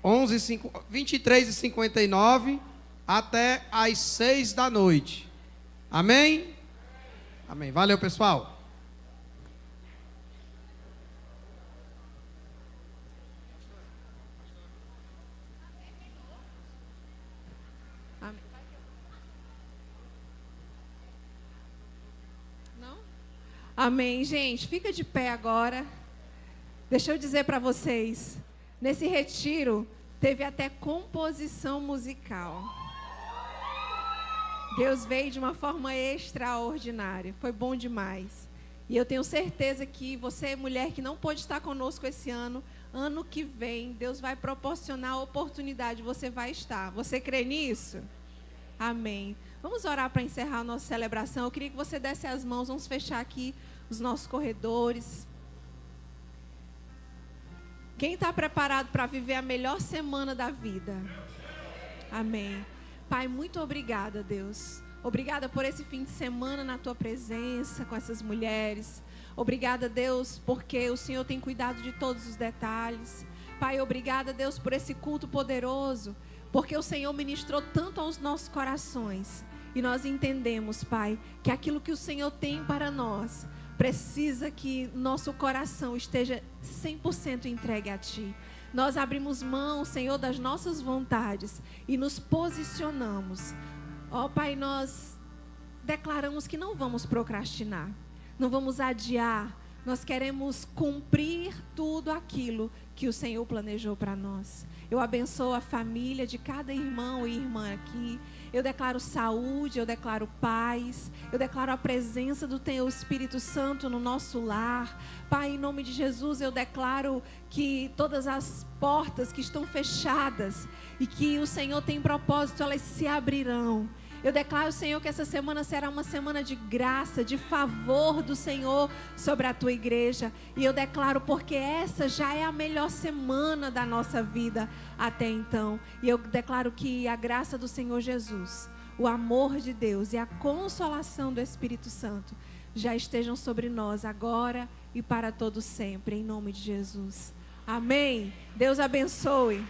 23h59 até às 6 da noite. Amém? Amém. Valeu, pessoal. Amém. Não? Amém, gente. Fica de pé agora. Deixa eu dizer para vocês, nesse retiro teve até composição musical. Deus veio de uma forma extraordinária, foi bom demais. E eu tenho certeza que você, mulher que não pôde estar conosco esse ano, ano que vem, Deus vai proporcionar a oportunidade, você vai estar. Você crê nisso? Amém. Vamos orar para encerrar a nossa celebração. Eu queria que você desse as mãos, vamos fechar aqui os nossos corredores. Quem está preparado para viver a melhor semana da vida? Amém. Pai, muito obrigada, Deus. Obrigada por esse fim de semana na tua presença com essas mulheres. Obrigada, Deus, porque o Senhor tem cuidado de todos os detalhes. Pai, obrigada, Deus, por esse culto poderoso, porque o Senhor ministrou tanto aos nossos corações. E nós entendemos, Pai, que aquilo que o Senhor tem para nós precisa que nosso coração esteja 100% entregue a Ti. Nós abrimos mão, Senhor, das nossas vontades e nos posicionamos. Ó Pai, nós declaramos que não vamos procrastinar, não vamos adiar. Nós queremos cumprir tudo aquilo que o Senhor planejou para nós. Eu abençoo a família de cada irmão e irmã aqui. Eu declaro saúde, eu declaro paz, eu declaro a presença do Teu Espírito Santo no nosso lar. Pai, em nome de Jesus, eu declaro que todas as portas que estão fechadas e que o Senhor tem propósito, elas se abrirão. Eu declaro, Senhor, que essa semana será uma semana de graça, de favor do Senhor sobre a Tua igreja. E eu declaro porque essa já é a melhor semana da nossa vida até então. E eu declaro que a graça do Senhor Jesus, o amor de Deus e a consolação do Espírito Santo já estejam sobre nós agora e para todo sempre, em nome de Jesus. Amém. Deus abençoe.